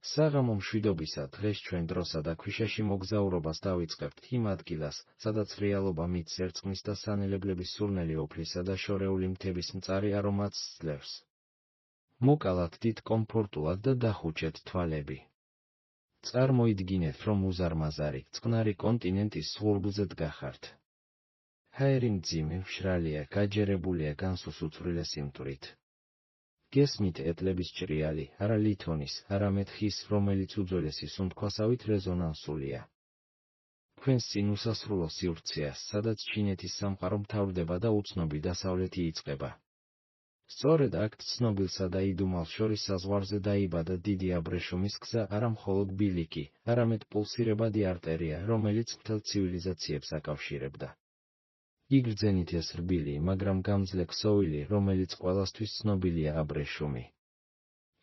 საღამო მშვიდობისა დღეს ჩვენ დროსა და ქვიშაში მოგზაურობას დავიწყებთ იმ ადგილას, სადაც რეალობა მით ზერწყმის და სანელებლების სურნელი ოფლისა და შორეული მთების მწარი არომატს ძლევს. მოკალათ დიდ კომფორტულად და დახუჩეთ თვალები. წარმოიდგინეთ, რომ უზარმაზარი, წყნარი კონტინენტის სხურბლზე დგახართ. ჰაერი მძიმე, მშრალია, გაჯერებულია განსუს უცვლელეს იმტვრით. გესმით ეტლების ჭრიალი, არა ლითონის, არამედ ხის, რომელიც უძველესი სუნთქვასავით რეზონანსულია. თქვენს წინ უსასრულო სივრცეა, სადაც ჩინეთის სამყარო მთავრდება და უცნობი დასავლეთი იწყება. სწორედ აქ ცნობილსა და იდუმალს შორის საზღვარზე დაიბადა დიდი აბრეშუმის გზა, არა მხოლოდ ბილიკი, არამედ პულსირებადი არტერია, რომელიც მთელ ცივილიზაციებს აკავშირებდა. იგრძენით ეს რბილი, მაგრამ გამძლე ქსოვილი, რომელიც ყველასთვის ცნობილია აბრეშუმი.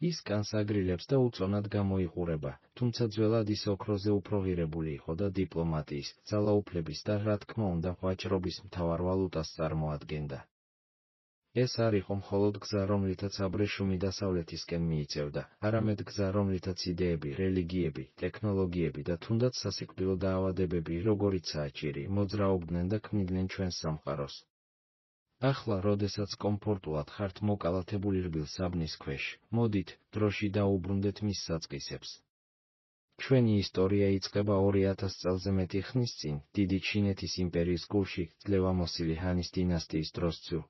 ის კანს აგრილებს და უწონად გამოიყურება, თუმცა ძველად ის ოქროზე უფრო ღირებული იყო და დიპლომატიის, ძალაუფლების და რა თქმა უნდა ვაჭრობის მთავარ ვალუტას წარმოადგენდა. ეს არ იყო მხოლოდ გზა, რომლითაც აბრეშუმი დასავლეთისკენ მიიწევდა, არამედ გზა, რომლითაც იდეები, რელიგიები, ტექნოლოგიები და თუნდაც სასიკვდილო დაავადებები, როგორიცაა ჭირი, მოძრაობდნენ და ქმნიდნენ ჩვენს სამყაროს. ახლა, როდესაც კომფორტულად ხართ მოკალათებული რბილ საბნის ქვეშ, მოდით, დროში დაუბრუნდეთ მის საწყისებს. ჩვენი ისტორია იწყება 2000 წელზე მეტი ხნის წინ, დიდი ჩინეთის იმპერიის გულში, ძლევამოსილი ჰანის დინასტიის დროს ცუ.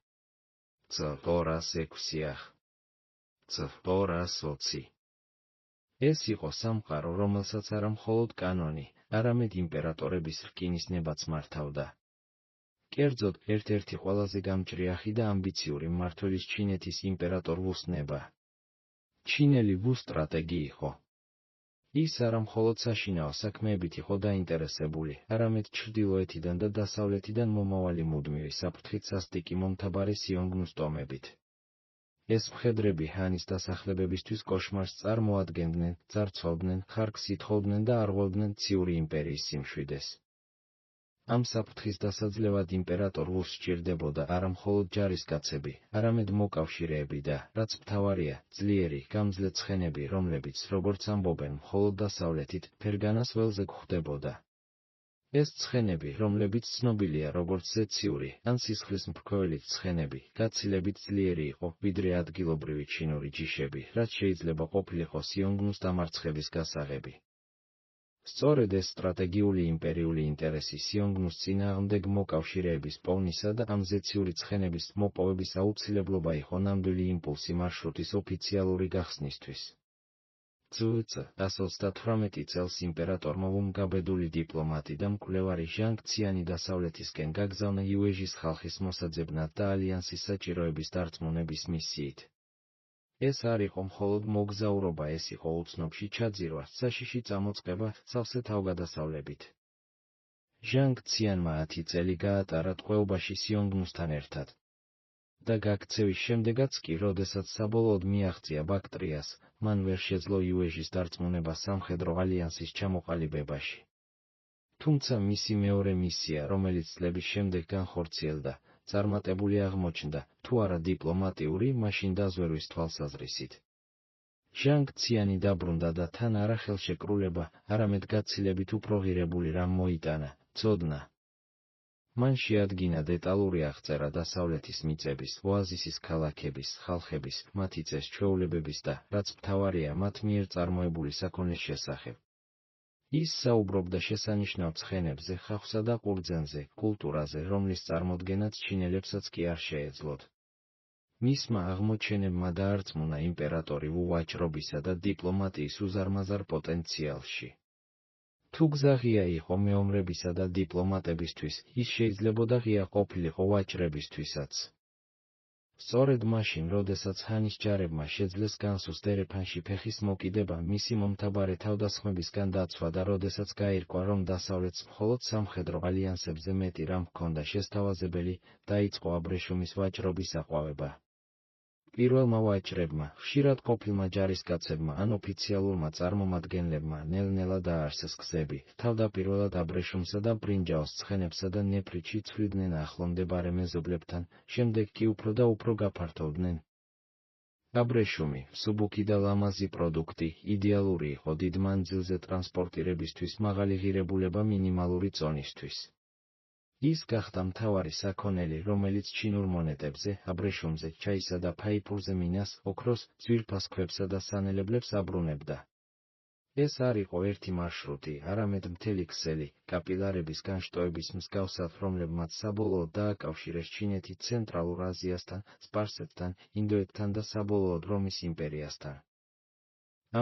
C220. ეს იყო სამყარო, რომელსაც არა მხოლოდ კანონი, არამედ იმპერატორების რკინის ნებაც მართავდა. კერძოდ, ერთ-ერთი ყველაზე გამჭრიახი და ამბიციური მმართველის ჩინეთის იმპერატორ ვუს ნება. ჩინელი ვუ სტრატეგი იყო. ის არა მხოლოდ საშინაო საქმეებით იყო დაინტერესებული, არამედ ჩრდილოეთიდან და დასავლეთიდან მომავალი მუდმივი საფრთხით სასტიკი მომთაბარე სიონგნუს ტომებით. ეს მხედრები ჰანის დასახლებებისთვის კოშმარს წარმოადგენდნენ, ძარცვავდნენ, ხარკს ითხოვდნენ და არღვევდნენ ციური იმპერიის სიმშვიდეს. ამ საფრთხის დასაძლევად იმპერატორ ვუს სჭირდებოდა არა მხოლოდ ჯარისკაცები, არამედ მოკავშირეები და, რაც მთავარია, ძლიერი, გამძლე ცხენები, რომლებიც, როგორც ამბობენ, მხოლოდ დასავლეთით, ფერგანას ველზე გვხვდებოდა. ეს ცხენები, რომლებიც ცნობილია როგორც ზეციური, ან სისხლის მფრქვეველი ცხენები, გაცილებით ძლიერი იყო, ვიდრე ადგილობრივი ჩინური ჯიშები, რაც შეიძლება ყოფილიყო სიონგნუს დამარცხების გასაღები. სწორედ ეს სტრატეგიული იმპერიული ინტერესი სიონგნუს წინააღმდეგ მოკავშირეების პოვნისა და ამ ზეციური ცხენების მოპოვების აუცილებლობა იყო ნამდვილი იმპულსი მარშრუტის ოფიციალური გახსნისთვის. წ. 138 წელს იმპერატორმა ვუმ გაბედული დიპლომატი და მკვლევარი ჟანგ ციანი დასავლეთისკენ გაგზავნა იუეჟის ხალხის მოსაძებნად და ალიანსის საჭიროების დარწმუნების მისიით. ეს არ იყო მხოლოდ მოგზაურობა, ეს იყო უცნობში ჩაძირვა, საშიში წამოწყება, სავსე თავგადასავლებით. ჟანგ ციანმა 10 წელი გაატარა ტყვეობაში სიონგნუსთან ერთად. და გაქცევის შემდეგაც კი, როდესაც საბოლოოდ მიაღწია ბაქტრიას, მან ვერ შეძლო იუეჟის დარწმუნება სამხედრო ალიანსის ჩამოყალიბებაში. თუმცა მისი მეორე მისია, რომელიც წლების შემდეგ განხორციელდა, წარმატებული აღმოჩნდა, თუ არა დიპლომატიური, მაშინ დაზვერვის თვალსაზრისით. ჟანგ ციანი დაბრუნდა და თან არა ხელშეკრულება, არამედ გაცილებით უფრო ღირებული რამ მოიტანა, ცოდნა. მან შეადგინა დეტალური აღწერა დასავლეთის მიწების, ოაზისის ქალაქების, ხალხების, მათი წეს-ჩვეულებების და, რაც მთავარია, მათ მიერ წარმოებული საქონლის შესახებ. ის საუბრობდა შესანიშნავ ცხენებზე, ხავსა და ყურძენზე, კულტურაზე, რომლის წარმოდგენაც ჩინელებსაც კი არ შეეძლოთ. მისმა აღმოჩენებმა დაარწმუნა იმპერატორი ვუ ვაჭრობისა და დიპლომატიის უზარმაზარ პოტენციალში. თუ გზა ღია იყო მეომრებისა და დიპლომატებისთვის, ის შეიძლებოდა ღია ყოფილიყო ვაჭრებისთვისაც. სწორედ მაშინ, როდესაც ჰანის ჯარებმა შეძლეს განსუს დერეფანში ფეხის მოკიდება, მისი მომთაბარე თავდასხმებისგან დაცვა და როდესაც გაირკვა, რომ დასავლეთს მხოლოდ სამხედრო ალიანსებზე მეტი რამ ჰქონდა შესთავაზებელი, დაიწყო აბრეშუმის ვაჭრობის აყვავება. პირველმა ვაჭრებმა, ხშირად ყოფილმა ჯარისკაცებმა ან ოფიციალურმა წარმომადგენლებმა ნელ-ნელა დააარსეს გზები, თავდაპირველად აბრეშუმსა და ბრინჯაოს ცხენებსა და ნეფრიტში ცვლიდნენ ახლო მდებარე მეზობლებთან, შემდეგ კი უფრო და უფრო გაფართოვდნენ. აბრეშუმი, მსუბუქი და ლამაზი პროდუქტი, იდეალური იყო დიდ მანძილზე ტრანსპორტირებისთვის მაღალი ღირებულება მინიმალური წონისთვის. ის გახდა მთავარი საქონელი, რომელიც ჩინურ მონეტებზე, აბრეშუმზე, ჩაისა და ფაიფურზე მინას, ოქროს, ძვირფას ქვებსა და სანელებლებს აბრუნებდა. ეს არ იყო ერთი მარშრუტი, არამედ მთელი ქსელი, კაპილარების განშტოების მსგავსად, რომლებმაც საბოლოოდ დააკავშირეს ჩინეთი ცენტრალურ აზიასთან, სპარსეთთან, ინდოეთთან და საბოლოოდ რომის იმპერიასთან.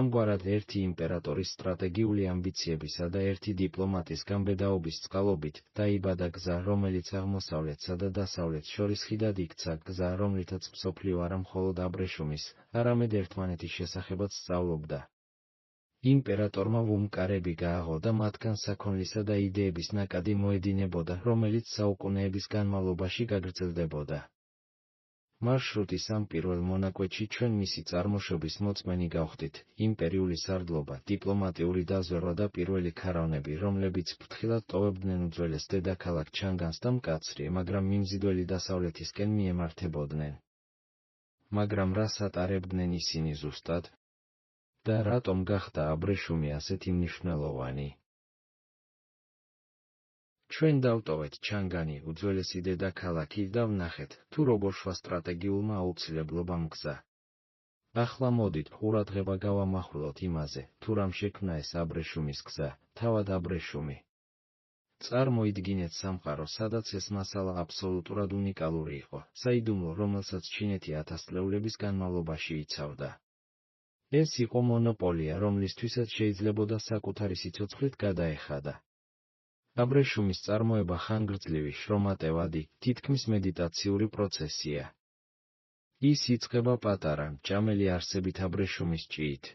ამგვარად ერთი იმპერატორის სტრატეგიული ამბიციებისა და ერთი დიპლომატის გამბედაობის წყალობით დაიბადა გზა, რომელიც აღმოსავლეთსა და დასავლეთს შორის ხიდად იქცა, გზა, რომლითაც მსოფლიო არა მხოლოდ აბრეშუმის, არამედ ერთმანეთის შესახებაც სწავლობდა. იმპერატორმა ვუმკარები გააღო და მათგან საქონლისა და იდეების ნაკადი მოედინებოდა, რომელიც საუკუნეების განმავლობაში გაგრძელდებოდა. მარშრუტის ამ პირველ მონაკვეთში ჩვენ მისი წარმოშობის მოწმენი გავხდით, იმპერიული სარდლობა, დიპლომატიური დაზვერვა და პირველი ქარავნები, რომლებიც ფრთხილად ტოვებდნენ უძველეს დედაქალაქ ჩანგანს და მკაცრი, მაგრამ მიმზიდველი დასავლეთისკენ მიემართებოდნენ. მაგრამ რას ატარებდნენ ისინი ზუსტად? და რატომ გახდა აბრეშუმი ასეთი მნიშვნელოვანი? ჩვენ დავტოვეთ ჩანგანი, უძველესი დედაქალაქი და ვნახეთ, თუ როგორ შვა სტრატეგიულმა აუცილებლობამ გზა. ახლა მოდით ყურადღება გავამახვილოთ იმაზე, თუ რამ შექმნა ეს აბრეშუმის გზა, თავად აბრეშუმი. წარმოიდგინეთ სამყარო, სადაც ეს მასალა აბსოლუტურად უნიკალური იყო, საიდუმლო, რომელსაც ჩინეთი ათასწლეულების განმავლობაში იცავდა. ეს იყო მონოპოლია, რომლისთვისაც შეიძლებოდა საკუთარი სიცოცხლით გადაეხადა. აბრეშუმის წარმოება ხანგრძლივი, შრომატევადი, თითქმის მედიტაციური პროცესია. ის იწყება პატარა, მჭამელი არსებით აბრეშუმის ჭიით.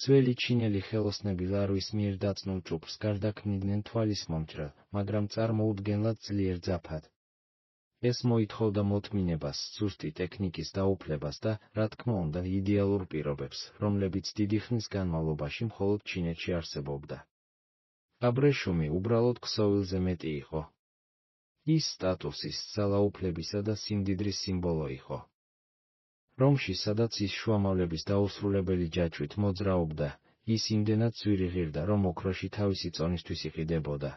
ძველი ჩინელი ხელოსნები ლარვის მიერ დაწნულ ჭუპრს გარდაქმნიდნენ თვალის მომჭრელ, მაგრამ წარმოუდგენლად ძლიერ ძაფად. ეს მოითხოვდა მოთმინებას, ზუსტი ტექნიკის დაუფლებას და, რა თქმა უნდა, იდეალურ პირობებს, რომლებიც დიდი ხნის განმავლობაში მხოლოდ ჩინეთში არსებობდა. აბრეშუმი უბრალოდ ქსოვილზე მეტი იყო. ის სტატუსის, ძალაუფლებისა და სიმდიდრის სიმბოლო იყო. რომში, სადაც ის შუამავლების დაუსრულებელი ჯაჭვით მოძრაობდა, ის იმდენად ძვირი ღირდა, რომ ოქროში თავისი წონისთვის იყიდებოდა.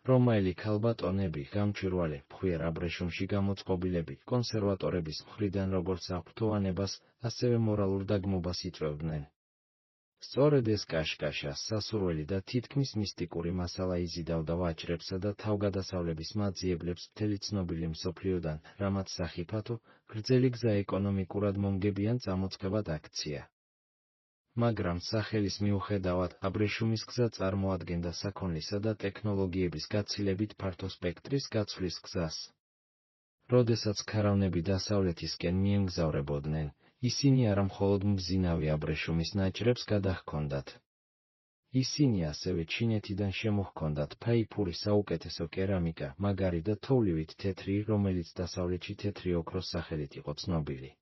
რომაელი ქალბატონები, გამჭვირვალე, ფხვიერ აბრეშუმში გამოწყობილები, კონსერვატორების მხრიდან როგორც აღფრთოვანებას, ასევე მორალურ დაგმობას იწვევდნენ. სწორედ ეს კაშკაშა, სასურველი და თითქმის მისტიკური მასალა იზიდავდა ვაჭრებსა და თავგადასავლების მაძიებლებს მთელი ცნობილი მსოფლიოდან, რამაც სახიფათო, გრძელი გზა ეკონომიკურად მომგებიან წამოწყებად აქცია. მაგრამ სახელის მიუხედავად, აბრეშუმის გზა წარმოადგენდა საქონლისა და ტექნოლოგიების გაცილებით ფართო სპექტრის გაცვლის გზას. როდესაც ქარავნები დასავლეთისკენ მიემგზავრებოდნენ, ისინი არა მხოლოდ მბზინავი აბრეშუმის ნაჭრებს გადაჰქონდათ. ისინი ასევე ჩინეთიდან შემოჰქონდათ ფაიფური, საუკეთესო კერამიკა, მაგარი და თოვლივით თეთრი, რომელიც დასავლეთში თეთრი ოქროს სახელით იყო ცნობილი.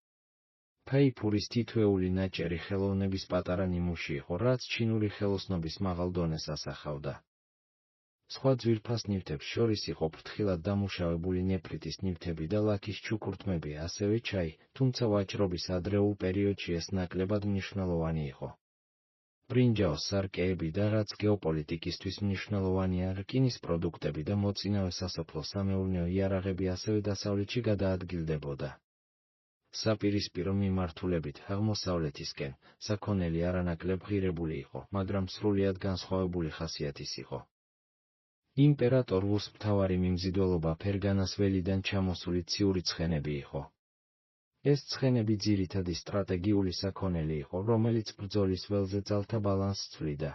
ფაიფურის თითოეული ნაჭერი ხელოვნების პატარა ნიმუში იყო, რაც ჩინური ხელოსნობის მაღალ დონეს ასახავდა. სხვა ძვირფას ნივთებს შორის იყო ფრთხილად დამუშავებული ნეფრიტის ნივთები და ლაქის ჩუქურთმები, ასევე ჩაი, თუმცა ვაჭრობის ადრეულ პერიოდში ეს ნაკლებად მნიშვნელოვანი იყო. ბრინჯაოს სარკეები და, რაც გეოპოლიტიკისთვის მნიშვნელოვანია, რკინის პროდუქტები და მოწინავე სასოფლო-სამეურნეო იარაღები ასევე დასავლეთში გადაადგილდებოდა. საპირისპირო მიმართულებით, აღმოსავლეთისკენ, საქონელი არანაკლებ ღირებული იყო, მაგრამ სრულიად განსხვავებული ხასიათის იყო. იმპერატორ ვუს მთავარი მიმზიდველობა ფერგანას ველიდან ჩამოსული ციური ცხენები იყო. ეს ცხენები ძირითადი სტრატეგიული საქონელი იყო, რომელიც ბრძოლის ველზე ძალთა ბალანსს ცვლიდა.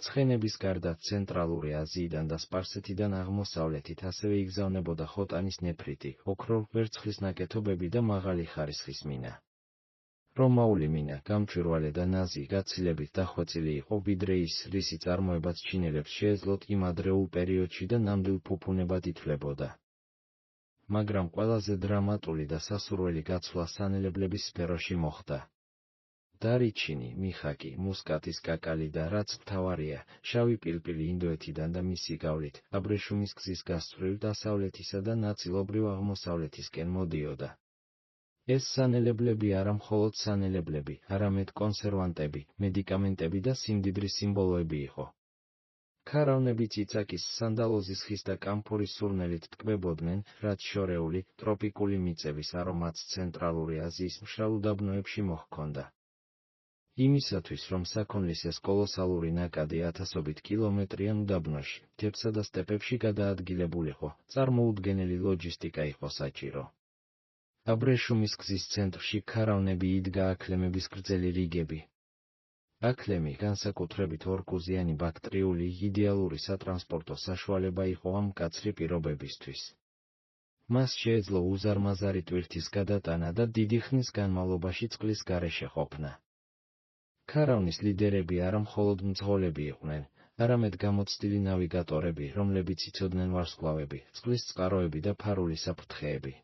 ცხენების გარდა ცენტრალური აზიიდან და სპარსეთიდან აღმოსავლეთით ასევე იგზავნებოდა ხოტანის ნეფრიტი, ოქრო, ვერცხლის ნაკეთობები და მაღალი ხარისხის მინა. რომაული მინა, გამჭვირვალე და ნაზი, გაცილებით დახვეწილი იყო, ვიდრე ის, რისი წარმოებაც ჩინელებს შეეძლოთ იმ ადრეულ პერიოდში და ნამდვილ ფუფუნებად ითვლებოდა. მაგრამ ყველაზე დრამატული და სასურველი გაცვლა სანელებლების სფეროში მოხდა. დარიჩინი, მიხაკი, მუსკატის კაკალი და, რაც მთავარია, შავი პილპილი ინდოეთიდან და მისი გავლით, აბრეშუმის გზის გასწვრივ დასავლეთისა და ნაწილობრივ აღმოსავლეთისკენ მოდიოდა. ეს სანელებლები არა მხოლოდ სანელებლები, არამედ კონსერვანტები, მედიკამენტები და სიმდიდრის სიმბოლოები იყო. ქარავნები ციცაკის, სანდალოზის ხის და კამფორის სურნელით ტკბებოდნენ, რაც შორეული, ტროპიკული მიწების არომატს ცენტრალური აზიის მშრალ უდაბნოებში მოჰქონდა. იმისათვის, რომ საქონლის ეს კოლოსალური ნაკადი ათასობით კილომეტრიან უდაბნოში, მთებსა და სტეპებში გადაადგილებულიყო, წარმოუდგენელი ლოჯისტიკა იყო საჭირო. აბრეშუმის გზის ცენტრში ქარავნები იდგა აქლემების გრძელი რიგები. აქლემი, განსაკუთრებით ორკუზიანი ბაქტრიული, იდეალური სატრანსპორტო საშუალება იყო ამ მკაცრი პირობებისთვის. მას შეეძლო უზარმაზარი ტვირთის გადატანა და დიდი ხნის განმავლობაში წყლის გარეშე ყოფნა. ქარავნის ლიდერები არა მხოლოდ მძღოლები იყვნენ, არამედ გამოცდილი ნავიგატორები, რომლებიც იცოდნენ ვარსკვლავები, წყლის წყაროები და ფარული საფრთხეები.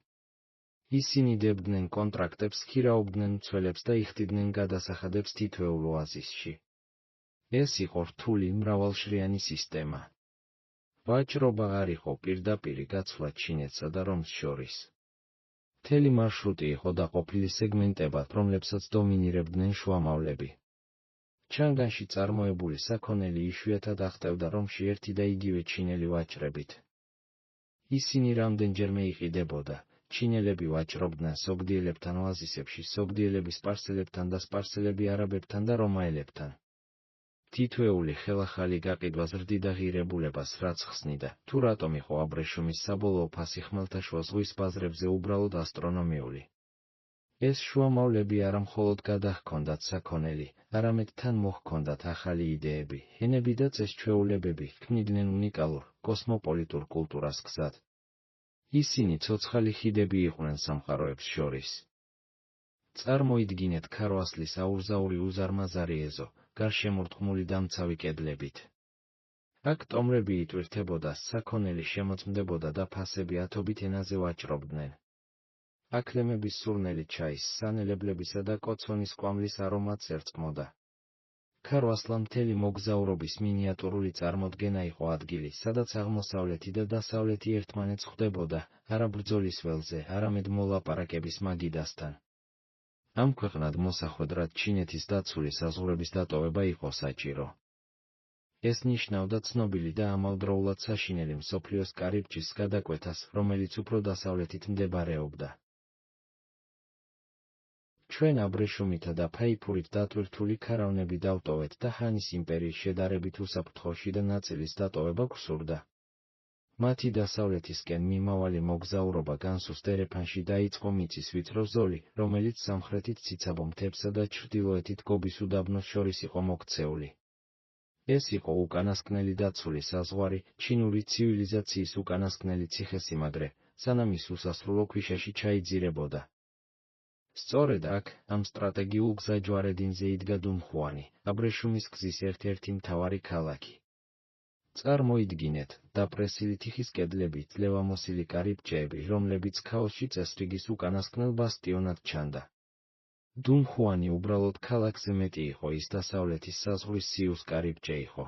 ისინი დებდნენ კონტრაქტებს, ხირავდნენ მცველებს და იხდიდნენ გადასახადებს თითოეულ ოაზისში. ეს იყო რთული, მრავალშრიანი სისტემა. ვაჭრობა არ იყო პირდაპირი გაცვლა ჩინეთსა და რომს შორის. მთელი მარშრუტი იყო დაყოფილი სეგმენტებად, რომლებსაც დომინირებდნენ შუამავლები. ჩანგანში წარმოებული საქონელი იშვიათად აღწევდა რომში ერთი და იგივე ჩინელი ვაჭრებით. ისინი რამდენჯერმე იყიდებოდა. ჩინელები ვაჭრობდნენ სოგდიელებთან ოაზისებში, სოგდიელები სპარსელებთან და სპარსელები არაბებთან და რომაელებთან. თითოეული ხელახალი გაყიდვა ზრდიდა ღირებულებას, რაც ხსნიდა, თუ რატომ იყო აბრეშუმის საბოლოო ფასი ხმელთაშუა ზღვის ბაზრებზე უბრალოდ ასტრონომიული. ეს შუამავლები არა მხოლოდ გადაჰქონდათ საქონელი, არამედ თან მოჰქონდათ ახალი იდეები, ენები და წეს-ჩვეულებები, ქმნიდნენ უნიკალურ, კოსმოპოლიტურ კულტურას გზად. ისინი ცოცხალი ხიდები იყვნენ სამყაროებს შორის. წარმოიდგინეთ ქარვასლის აურზაური უზარმაზარი ეზო, გარშემორტყმული დამცავი კედლებით. აქ ტომრები იტვირთებოდა, საქონელი შემოწმდებოდა და ფასები ათობით ენაზე ვაჭრობდნენ. აქლემების სურნელი ჩაის, სანელებლებისა და კოცონის კვამლის არომატს ერწყმოდა. ქარვასლა მთელი მოგზაურობის მინიატურული წარმოდგენა იყო ადგილი, სადაც აღმოსავლეთი და დასავლეთი ერთმანეთს ხვდებოდა, არა ბრძოლის ველზე, არამედ მოლაპარაკების მაგიდასთან. ამ ქვეყნად მოსახვედრად ჩინეთის დაცული საზღვრების დატოვება იყო საჭირო. ეს ნიშნავდა ცნობილი და ამავდროულად საშინელი მსოფლიოს კარიბჭის გადაკვეთას, რომელიც უფრო დასავლეთით მდებარეობდა. ჩვენ აბრეშუმითა და ფაიფურით დატვირთული ქარავნები დავტოვეთ და ჰანის იმპერიის შედარებით უსაფრთხოში და ნაწილის დატოვება გვსურდა. მათი დასავლეთისკენ მიმავალი მოგზაურობა განსუსტ ერეფანში დაიწყო მიწის ვიწრო ზოლი, რომელიც სამხრეთით ციცაბო მთებსა და ჩრდილოეთით გობის უდაბნოს შორის იყო მოქცეული. ეს იყო უკანასკნელი დაცული საზღვარი, ჩინური ცივილიზაციის უკანასკნელი ციხესიმაგრე, სანამ ის უსასრულო ქვიშაში ჩაიძირებოდა. სწორედ აქ, ამ სტრატეგიულ გზაჯვარედინზე იდგა დუნხუანი, აბრეშუმის გზის ერთ-ერთი მთავარი ქალაქი. წარმოიდგინეთ, დაპრესილი თიხის კედლები, ძლევამოსილი კარიბჭეები, რომლებიც ქაოსში წესრიგის უკანასკნელ ბასტიონად ჩანდა. დუნხუანი უბრალოდ ქალაქზე მეტი იყო, ის დასავლეთის საზღვრის სიუს კარიბჭე იყო.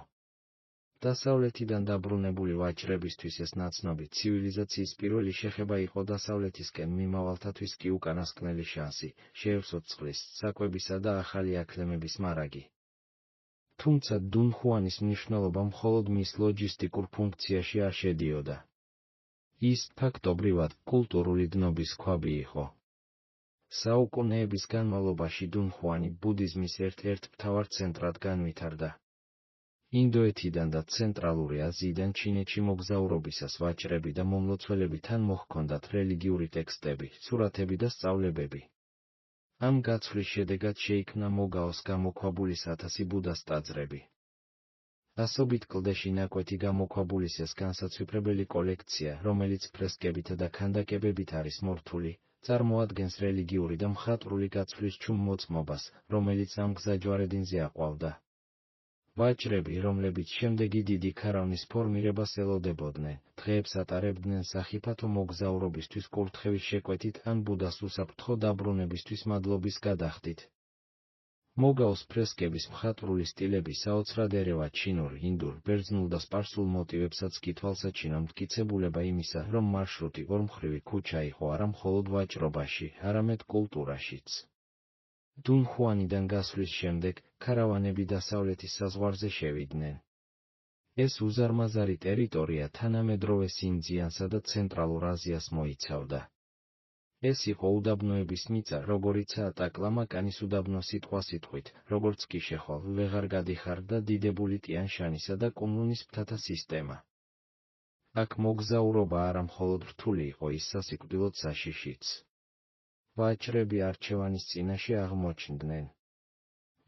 დასავლეთიდან დაბრუნებული ვაჭრებისთვის ეს ნაცნობი ცივილიზაციის პირველი შეხება იყო დასავლეთისკენ მიმავალთათვის კი უკანასკნელი შანსი, შეევსოთ წყლის, საკვებისა და ახალი აქლემების მარაგი. თუმცა დუნხუანის მნიშვნელობა მხოლოდ მის ლოჯისტიკურ ფუნქციაში არ შედიოდა. ის ფაქტობრივად კულტურული დნობის ქვაბი იყო. საუკუნეების განმავლობაში დუნხუანი ბუდიზმის ერთ-ერთ მთავარ ცენტრად განვითარდა. ინდოეთიდან და ცენტრალური აზიიდან ჩინეთში მოგზაურობისას ვაჭრები და მომლოცველები თან მოჰქონდათ რელიგიური ტექსტები, სურათები და სწავლებები. ამ გაცვლის შედეგად შეიქმნა მოგაოს გამოქვაბულის 1000 ბუდას ტაძრები. ასობით კლდეში ნაკვეთი გამოქვაბულის ეს განსაცვიფრებელი კოლექცია, რომელიც ფრესკებითა და ქანდაკებებით არის მორთული, წარმოადგენს რელიგიური და მხატვრული გაცვლის ჩუმ მოწმობას, რომელიც ამ გზაჯვარედინზე აყვავდა. ვაჭრები, რომლებიც შემდეგი დიდი ქარავნის ფორმირებას ელოდებოდნენ, დღეებს ატარებდნენ სახიფათო მოგზაურობისთვის კურთხევის შეკვეთით ან ბუდას უსაფრთხო დაბრუნებისთვის მადლობის გადახდით. მოგავს ფრესკების მხატვრული სტილები საოცრად ერევა ჩინურ, ინდურ, ბერძნულ და სპარსულ მოტივებსაც კი თვალსაჩინო მტკიცებულება იმისა, რომ მარშრუტი ორმხრივი ქუჩა იყო არა მხოლოდ ვაჭრობაში, არამედ კულტურაშიც. დუნ ხუანიდან გასვლის შემდეგ, ქარავანები დასავლეთის საზღვარზე შევიდნენ. ეს უზარმაზარი ტერიტორია თანამედროვე სინძიანსა და ცენტრალურ აზიას მოიცავდა. ეს იყო უდაბნოების მიწა, როგორიცაა ტაკლამაკანის უდაბნო სიტყვასიტყვით, როგორც კი შეხვალ ვეღარ გადიხარ და დიდებული ტიან-შანისა და კუნლუნის მთათა სისტემა. აქ მოგზაურობა არა მხოლოდ რთული იყო, ის სასიკვდილოდ საშიშიც. ვაჭრები არჩევანის წინაშე აღმოჩნდნენ.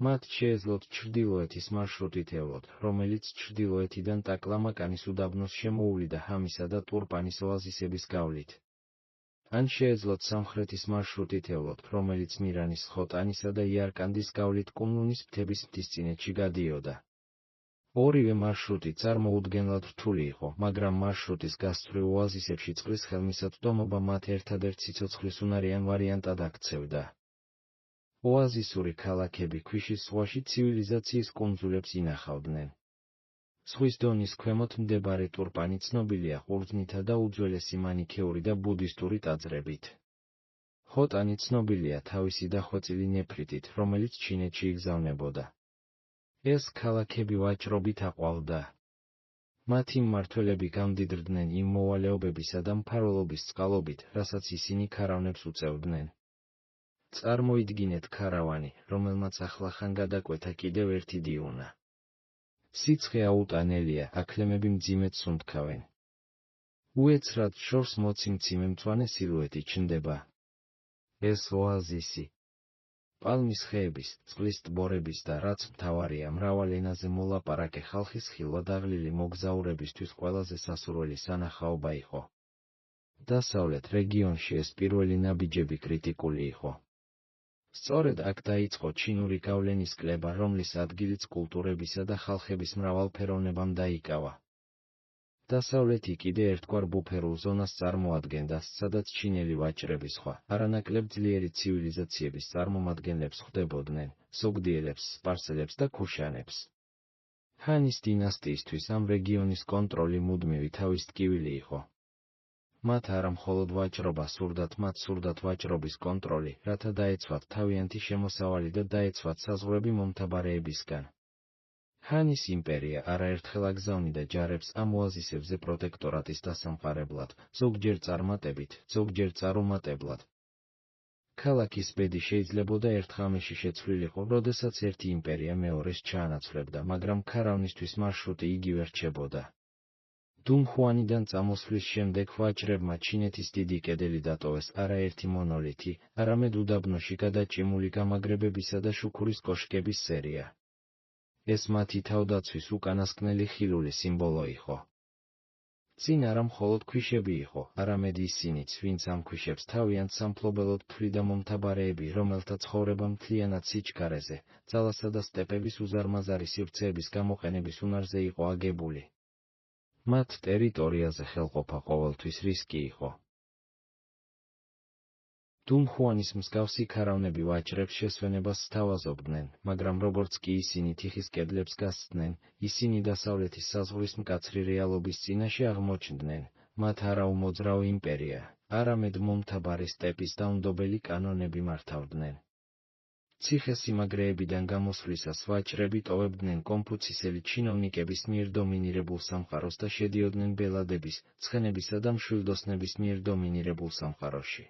მათ შეეძლოთ ჩრდილოეთის მარშრუტით ევლოთ, რომელიც ჩრდილოეთიდან ტაკლამაკანის უდაბნოს შემოული და ჰამისა და ტურპანის ოაზისების გავლით. ან შეეძლოთ სამხრეთის მარშრუტით ევლოთ, რომელიც მირანის, ხოტანისა და იარკანდის გავლით კუნლუნის მთების მთისწინეთში გადიოდა. ორივე მარშრუტი წარმოუდგენლად რთული იყო, მაგრამ მარშრუტის გასწვრივ ოაზისებში წყლის ხელმისაწვდომობა მათ ერთადერთ სიცოცხლისუნარიან ვარიანტად აქცევდა. ოაზისური ქალაქები ქვიშის ზღვაში ცივილიზაციის კუნძულებს ინახავდნენ. ზღვის დონის ქვემოთ მდებარე ტურპანი ცნობილია ყურძნითა და უძველესი მანიქეური და ბუდისტური ტაძრებით. ხოტანი ცნობილია თავისი დახვეწილი ნეფრიტით, რომელიც ჩინეთში იგზავნებოდა. ეს ქალაქები ვაჭრობით აყვავდა. მათი მმართველები გამდიდრდნენ იმ მოვალეობებისა და მფარველობის წყალობით, რასაც ისინი ქარავნებს უწევდნენ. წარმოიდგინეთ ქარავანი, რომელმაც ახლახან გადაკვეთა კიდევ ერთი დიუნა. სიცხე აუტანელია, აქლემები მძიმედ სუნთქავენ. უეცრად შორს მოციმციმე მწვანე სილუეტი ჩნდება. ეს ოაზისი. პალმის ხეების, წყლის ტბორების და რაც მთავარია, მრავალ ენაზე მოლაპარაკე ხალხის ხილვადაღლილი მოგზაურებისთვის ყველაზე სასურველი სანახაობა იყო. დასავლეთ რეგიონში ეს პირველი ნაბიჯები კრიტიკული იყო. სწორედ აქ დაიწყო ჩინური გავლენის კლება, რომლის ადგილიც კულტურებისა და ხალხების მრავალფეროვნებამ დაიკავა. დასავლეთი კიდე ერთგვარ ბუფერულ ზონას წარმოადგენდა, სადაც ჩინელი ვაჭრები სხვა, არანაკლებ ძლიერი ცივილიზაციების წარმომადგენლებს ხვდებოდნენ, სოგდიელებს, სპარსელებს და ქუშანებს. ჰანის დინასტიისთვის ამ რეგიონის კონტროლი მუდმივი თავის ტკივილი იყო. მათ არა მხოლოდ ვაჭრობა სურდათ, მათ სურდათ ვაჭრობის კონტროლი, რათა დაეცვათ თავიანთი შემოსავალი და დაეცვათ საზღვრები მომთაბარეებისგან. ჰანის იმპერია არაერთხელ აგზავნიდა ჯარებს ამ ოაზისებზე პროტექტორატის დასამყარებლად, ზოგჯერ წარმატებით, ზოგჯერ წარუმატებლად. ქალაქის ბედი შეიძლებოდა ერთ ღამეში შეცვლილიყო, როდესაც ერთი იმპერია მეორეს ჩაანაცვლებდა, მაგრამ ქარავნისთვის მარშრუტი იგივე რჩებოდა. დუნ ხუანიდან წამოსვლის შემდეგ ვაჭრებმა ჩინეთის დიდი კედელი დატოვეს არა ერთი მონოლითი, არამედ უდაბნოში გადაჭიმული გამაგრებებისა და შუქურის კოშკების სერია. ეს მათი თავდაცვის უკანასკნელი ხილული სიმბოლო იყო. წინ არა მხოლოდ ქვიშები იყო, არამედ ისინიც, ვინც ამ ქვიშებს თავიანთ სამფლობელოდ თვლიდა მომთაბარეები, რომელთა ცხოვრება მთლიანად სიჩქარეზე, ძალასა და სტეპების უზარმაზარი სივრცეების გამოყენების უნარზე იყო აგებული. მათ ტერიტორიაზე ხელყოფა ყოველთვის რისკი იყო. დუნ ხუანის მსგავსი ქარავნები ვაჭრებს შესვენებას სთავაზობდნენ, მაგრამ როგორც კი ისინი თიხის კედლებს გასცდნენ, ისინი დასავლეთის საზღვრის მკაცრი რეალობის წინაშე აღმოჩნდნენ, მათ არა უმოძრავ იმპერია, არამედ მომთაბარე სტეპის დაუნდობელი კანონები მართავდნენ. ციხესიმაგრეებიდან გამოსვლისას ვაჭრები ტოვებდნენ კონფუცისელი ჩინოვნიკების მიერ დომინირებულ სამყაროს და შედიოდნენ ბელადების, ცხენებისა და მშვილდოსნების მიერ დომინირებულ სამყაროში.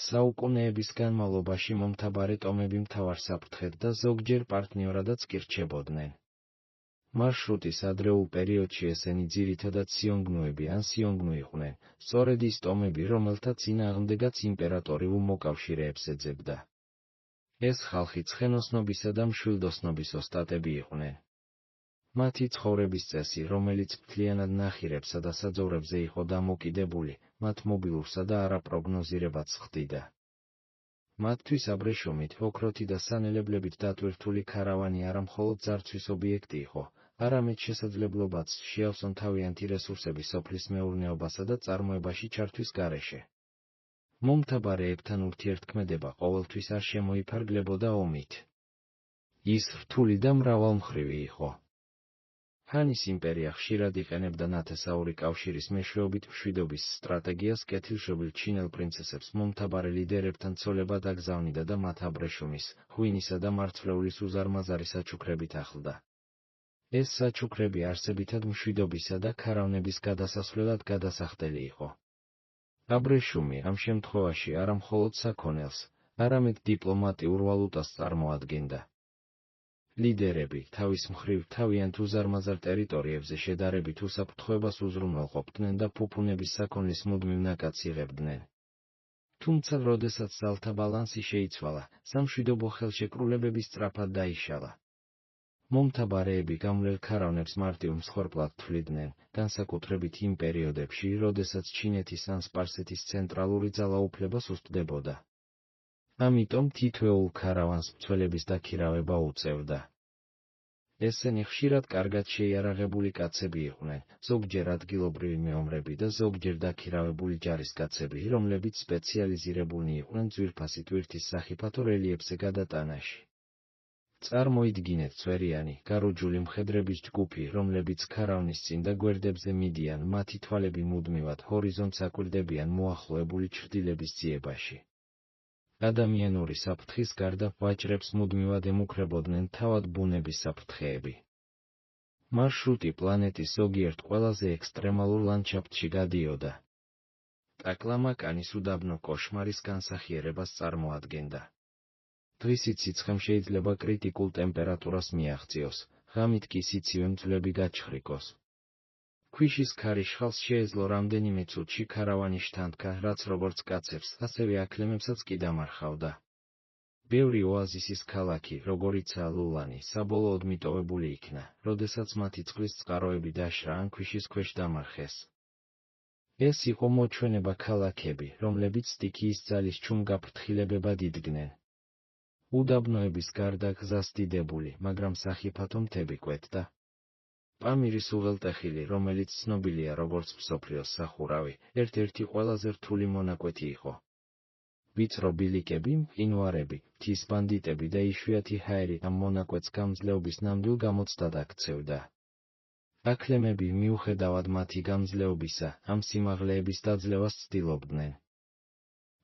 საუკუნეების განმავლობაში მომთაბარე ტომები მთავარ საფრთხედ და ზოგჯერ პარტნიორადაც კი რჩებოდნენ. მარშრუტის ადრეულ პერიოდში ესენი ძირითადად სიონგნუები ან სიონგნუ იყვნენ, სწორედ ის ტომები, რომელთა წინააღმდეგაც იმპერატორი უმოკავშირეებს ეძებდა. ეს ხალხი ცხენოსნობისა და მშვილდოსნობის ოსტატები იყვნენ. მათი ცხოვრების წესი, რომელიც მთლიანად ნახირებსა და საძოვრებზე იყო დამოკიდებული, მათ მობილურსა და არაპროგნოზირებადს ხდიდა. მათთვის აბრეშუმით, ოქროთი და სანელებლებით დატვირთული ქარავანი არა მხოლოდ ძარცვის ობიექტი იყო, არამედ შესაძლებლობაც შეავსონ თავიანთი რესურსები სოფლის მეურნეობასა და წარმოებაში ჩართვის გარეშე. მომთაბარეებთან ურთიერთქმედება ყოველთვის არ შემოიფარგლებოდა ომით. ის რთული და მრავალმხრივი იყო. ჰანის იმპერია ხშირად იყენებდა ნათესაური კავშირის მეშვეობით მშვიდობის სტრატეგიას კეთილშობილ ჩინელ პრინცესებს მომთაბარე ლიდერებთან ცოლება დაგზავნიდა და მათ აბრეშუმის, ღვინისა და მარცვლეულის უზარმაზარი საჩუქრებით ახლდა. ეს საჩუქრები არსებითად მშვიდობისა და ქარავნების გადასასვლელად გადასახდელი იყო. აბრეშუმი ამ შემთხვევაში არა მხოლოდ საქონელს, არამედ დიპლომატიურ ვალუტას წარმოადგენდა. ლიდერები თავის მხრივ თავიანთ უზარმაზარ ტერიტორიებზე შედარებით უსაფრთხოებას უზრუნველყოფდნენ და ფუფუნების საქონლის მუდმივ ნაკადს იღებდნენ. თუმცა, როდესაც ძალთა ბალანსი შეიცვალა, სამშვიდობო ხელშეკრულებები სწრაფად დაიშალა. მომთაბარეები გამვლელ ქარავნებს მარტივ მსხვერპლად თვლიდნენ, განსაკუთრებით იმ პერიოდებში, როდესაც ჩინეთის ან სპარსეთის ცენტრალური ძალაუფლება სუსტდებოდა. ამიტომ თითოეულ ქარავანს მცველების დაქირავება უწევდა. ესენი ხშირად კარგად შეიარაღებული კაცები იყვნენ, ზოგჯერ ადგილობრივი მეომრები და ზოგჯერ დაქირავებული ჯარისკაცები, რომლებიც სპეციალიზირებულნი იყვნენ ძვირფასი ტვირთის სახიფათო რელიეფზე გადატანაში. წარმოიდგინეთ წვერიანი, გარუჯული მხედრების ჯგუფი, რომლებიც ქარავნის წინ და გვერდებზე მიდიან, მათი თვალები მუდმივად ჰორიზონტს აკვირდებიან მოახლოებული ჩრდილების ძიებაში. ადამიანური საფრთხის გარდა ვაჭრებს მუდმივად ემუქრებოდნენ თავად ბუნების საფრთხეები. მარშრუტი პლანეტის ზოგიერთ ყველაზე ექსტრემალურ ლანდშაფტში გადიოდა. ტაკლამაკანის უდაბნო კოშმარის განსახიერებას წარმოადგენდა. დღისით სიცხემ შეიძლება კრიტიკულ ტემპერატურას მიაღწიოს, ღამით კი სიცივე მძლები გაჩხრიკოს. ქვიშის ქარიშხალს შეეძლო რამდენიმე წუთში ქარავანი შთანთქა, რაც როგორც კაცებს, ასევე აქლემებსაც კი დამარხავდა. ბევრი ოაზისის ქალაქი, როგორიცაა ლულანი, საბოლოოდ მიტოვებული იქნა, როდესაც მათი წყლის წყაროები დაშრა ან ქვიშის ქვეშ დამარხეს. ეს იყო მოჩვენება ქალაქები, რომლებიც სტიქიის ძალის ჩუმ გაფრთხილებებად იდგნენ. უდაბნოების გარდა გზას დიდებული, მაგრამ სახიფათო მთები კვეთდა. პამირის უღელტეხილი, რომელიც ცნობილია როგორც მსოფლიოს სახურავი, ერთ-ერთი ყველაზე რთული მონაკვეთი იყო. ვიწრო ბილიკები, მყინვარები, მთის ბანდიტები და იშვიათი ჰაერი ამ მონაკვეთს გამძლეობის ნამდვილ გამოცდად აქცევდა. აქლემები მიუხედავად მათი გამძლეობისა, ამ სიმაღლეების დაძლევას ცდილობდნენ.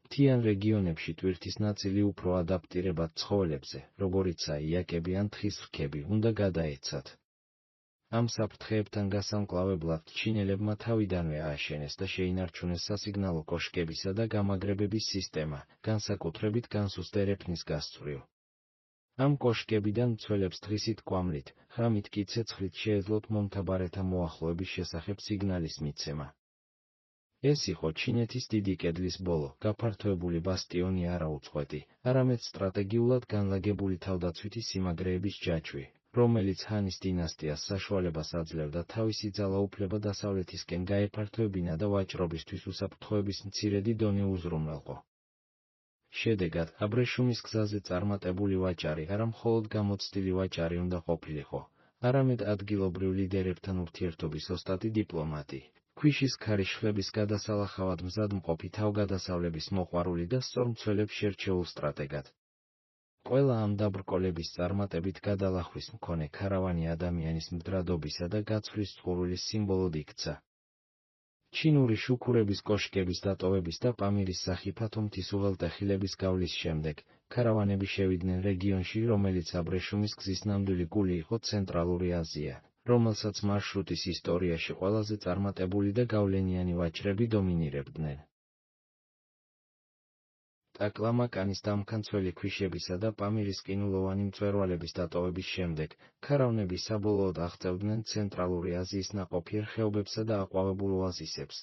მთიან რეგიონებში ტვირთის ნაწილი უფრო ადაპტირებად ცხოველებზე, როგორიცაა იაკები ან თხის რქები, უნდა გადაეცათ. ამ საფრთხეებთან გასამკლავებლად ჩინელებმა თავიდანვე ააშენეს და შეინარჩუნეს სასიგნალო კოშკებისა და გამაგრებების სისტემა, განსაკუთრებით განსუსტე ერეფნის გასწვრივ. ამ კოშკებიდან მცველებს დღისით კვამლით, ღამით კი ცეცხლით შეეძლოთ მომთაბარეთა მოახლოების შესახებ სიგნალის მიცემა. ეს იყო ჩინეთის დიდი კედლის ბოლო, გაფართოებული ბასტიონი არა უწყვეტი, არამედ სტრატეგიულად განლაგებული თავდაცვითი სიმაგრეების ჯაჭვი, რომელიც ჰანის დინასტიას საშუალებას აძლევდა თავისი ძალაუფლება დასავლეთისკენ გაეფართოებინა და ვაჭრობისთვის უსაფრთხოების მცირედი დონე უზრუნველყო. შედეგად, აბრეშუმის გზაზე წარმატებული ვაჭარი არა მხოლოდ გამოცდილი ვაჭარი უნდა ყოფილიყო, არამედ ადგილობრივ ლიდერებთან ურთიერთობის ოსტატი დიპლომატი, ქვიშის ქარიშხლების გადასალახავად მზადმყოფი თავგადასავლების მოყვარული და სწორ მცველებს შერჩეულ სტრატეგად. ყველა ამ დაბრკოლების წარმატებით გადალახვის მქონე ქარავანი ადამიანის მდგრადობისა და გაცვლის წყურვილის სიმბოლოდ იქცა. ჩინური შუქურების კოშკების დატოვების და პამირის სახიფათო მთის უღელტეხილების გავლის შემდეგ, ქარავანები შევიდნენ რეგიონში, რომელიც აბრეშუმის გზის ნამდვილი გული იყო ცენტრალური აზია, რომელსაც მარშრუტის ისტორიაში ყველაზე წარმატებული და გავლენიანი ვაჭრები დომინირებდნენ. ტაკლამაკანის დამქანცველი ქვიშებისა და პამირის ყინულოვანი მწვერვალების დატოვების შემდეგ, ქარავნები საბოლოოდ აღწევდნენ ცენტრალური აზიის ნაყოფიერ ხეობებსა და აყვავებულ ოაზისებს.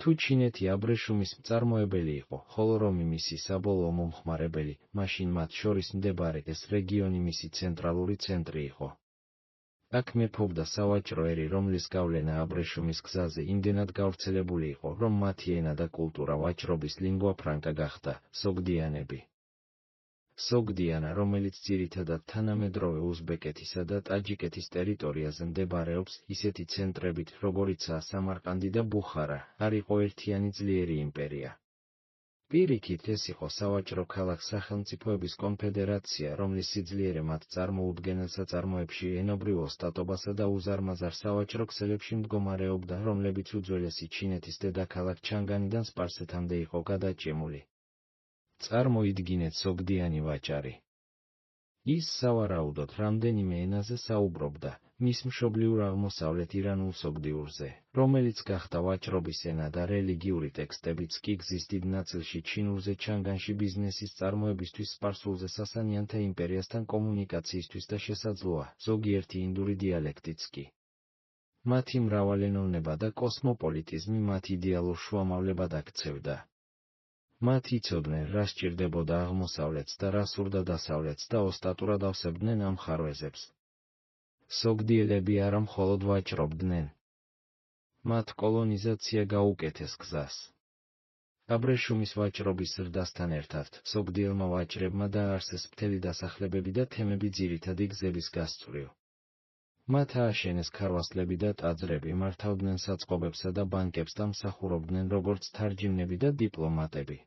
თუ ჩინეთი აბრეშუმის მწარმოებელი იყო, ხოლო რომი მისი საბოლოო მომხმარებელი, მაშინ მათ შორის მდებარე ეს რეგიონი მისი ცენტრალური ცენტრი იყო. აქ მეფობდა სავაჭრო ერი, რომლის გავლენა აბრეშუმის გზაზე იმდენად გავრცელებული იყო, რომ მათი ენა და კულტურა ვაჭრობის ლინგვა ფრანკა გახდა, სოგდიანები. სოგდიანა, რომელიც ძირითადად თანამედროვე უზბეკეთისა და ტაჯიკეთის ტერიტორიაზე მდებარეობს, ისეთი ცენტრებით, როგორიცაა სამარყანდი და ბუხარა, არ იყო ერთიანი ძლიერი იმპერია. პირიქით ეს იყო სავაჭრო ქალაქ სახელმწიფოების კონფედერაცია, რომლის სიძლიერე მათ წარმოუდგენელ საწარმოებში ენობრივ ოსტატობასა და უზარმაზარ სავაჭრო ქსელებში მდგომარეობდა, რომლებიც უძველესი ჩინეთის დედაქალაქ ჩანგანიდან სპარსეთამდე იყო გადაჭიმული. წარმოიდგინეთ სოგდიანი ვაჭარი. ის სავარაუდოდ რამდენიმე ენაზე საუბრობდა, მის მშობლიურ აღმოსავლეთ ირანულ სოგდიურზე, რომელიც გახდა ვაჭრობის ენა და რელიგიური ტექსტებიც კი გზის დიდ ნაწილში ჩინურზე ჩანგანში ბიზნესის წარმოებისთვის სპარსულზე სასანიანთა იმპერიასთან კომუნიკაციისთვის და შესაძლოა, ზოგიერთი ინდური დიალექტიც კი. მათი მრავალენოვნება და კოსმოპოლიტიზმი მათ იდეალურ შუამავლებად აქცევდა. მათ იცოდნენ, რა სჭირდებოდა აღმოსავლეთს და რა სურდა დასავლეთს და ოსტატურად ავსებდნენ ამ ხარვეზებს. სოგდიელები არა მხოლოდ ვაჭრობდნენ. მათ კოლონიზაცია გაუკეთეს გზას. აბრეშუმის ვაჭრობის ზრდასთან ერთად, სოგდიელმა ვაჭრებმა დააარსეს მთელი დასახლებები და თემები ძირითადი გზების გასწვრივ. მათ ააშენეს ქარვასლები და ტაძრები, მართავდნენ საწყობებსა და ბანკებს და მსახურობდნენ როგორც თარჯიმნები და დიპლომატები.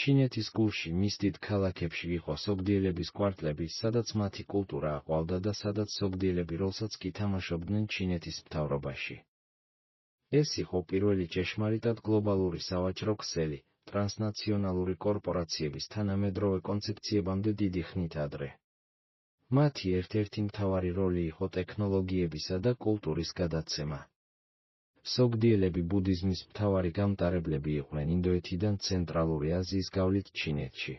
ჩინეთის გულში მის დიდ ქალაქებში იყო სოგდიელების კვარტლები, სადაც მათი კულტურა აყვავდა და სადაც სოგდიელები როლსაც კი თამაშობდნენ ჩინეთის მთავრობაში. ეს იყო პირველი ჭეშმარიტად გლობალური სავაჭრო ქსელი, ტრანსნაციონალური კორპორაციების თანამედროვე კონცეფციებამდე დიდი ხნით ადრე. მათი ერთ-ერთი მთავარი როლი იყო ტექნოლოგიებისა და კულტურის გადაცემა. სოგდიელები ბუდიზმის მთავარი გამტარებლები იყვნენ ინდოეთიდან ცენტრალური აზიის გავლით ჩინეთში.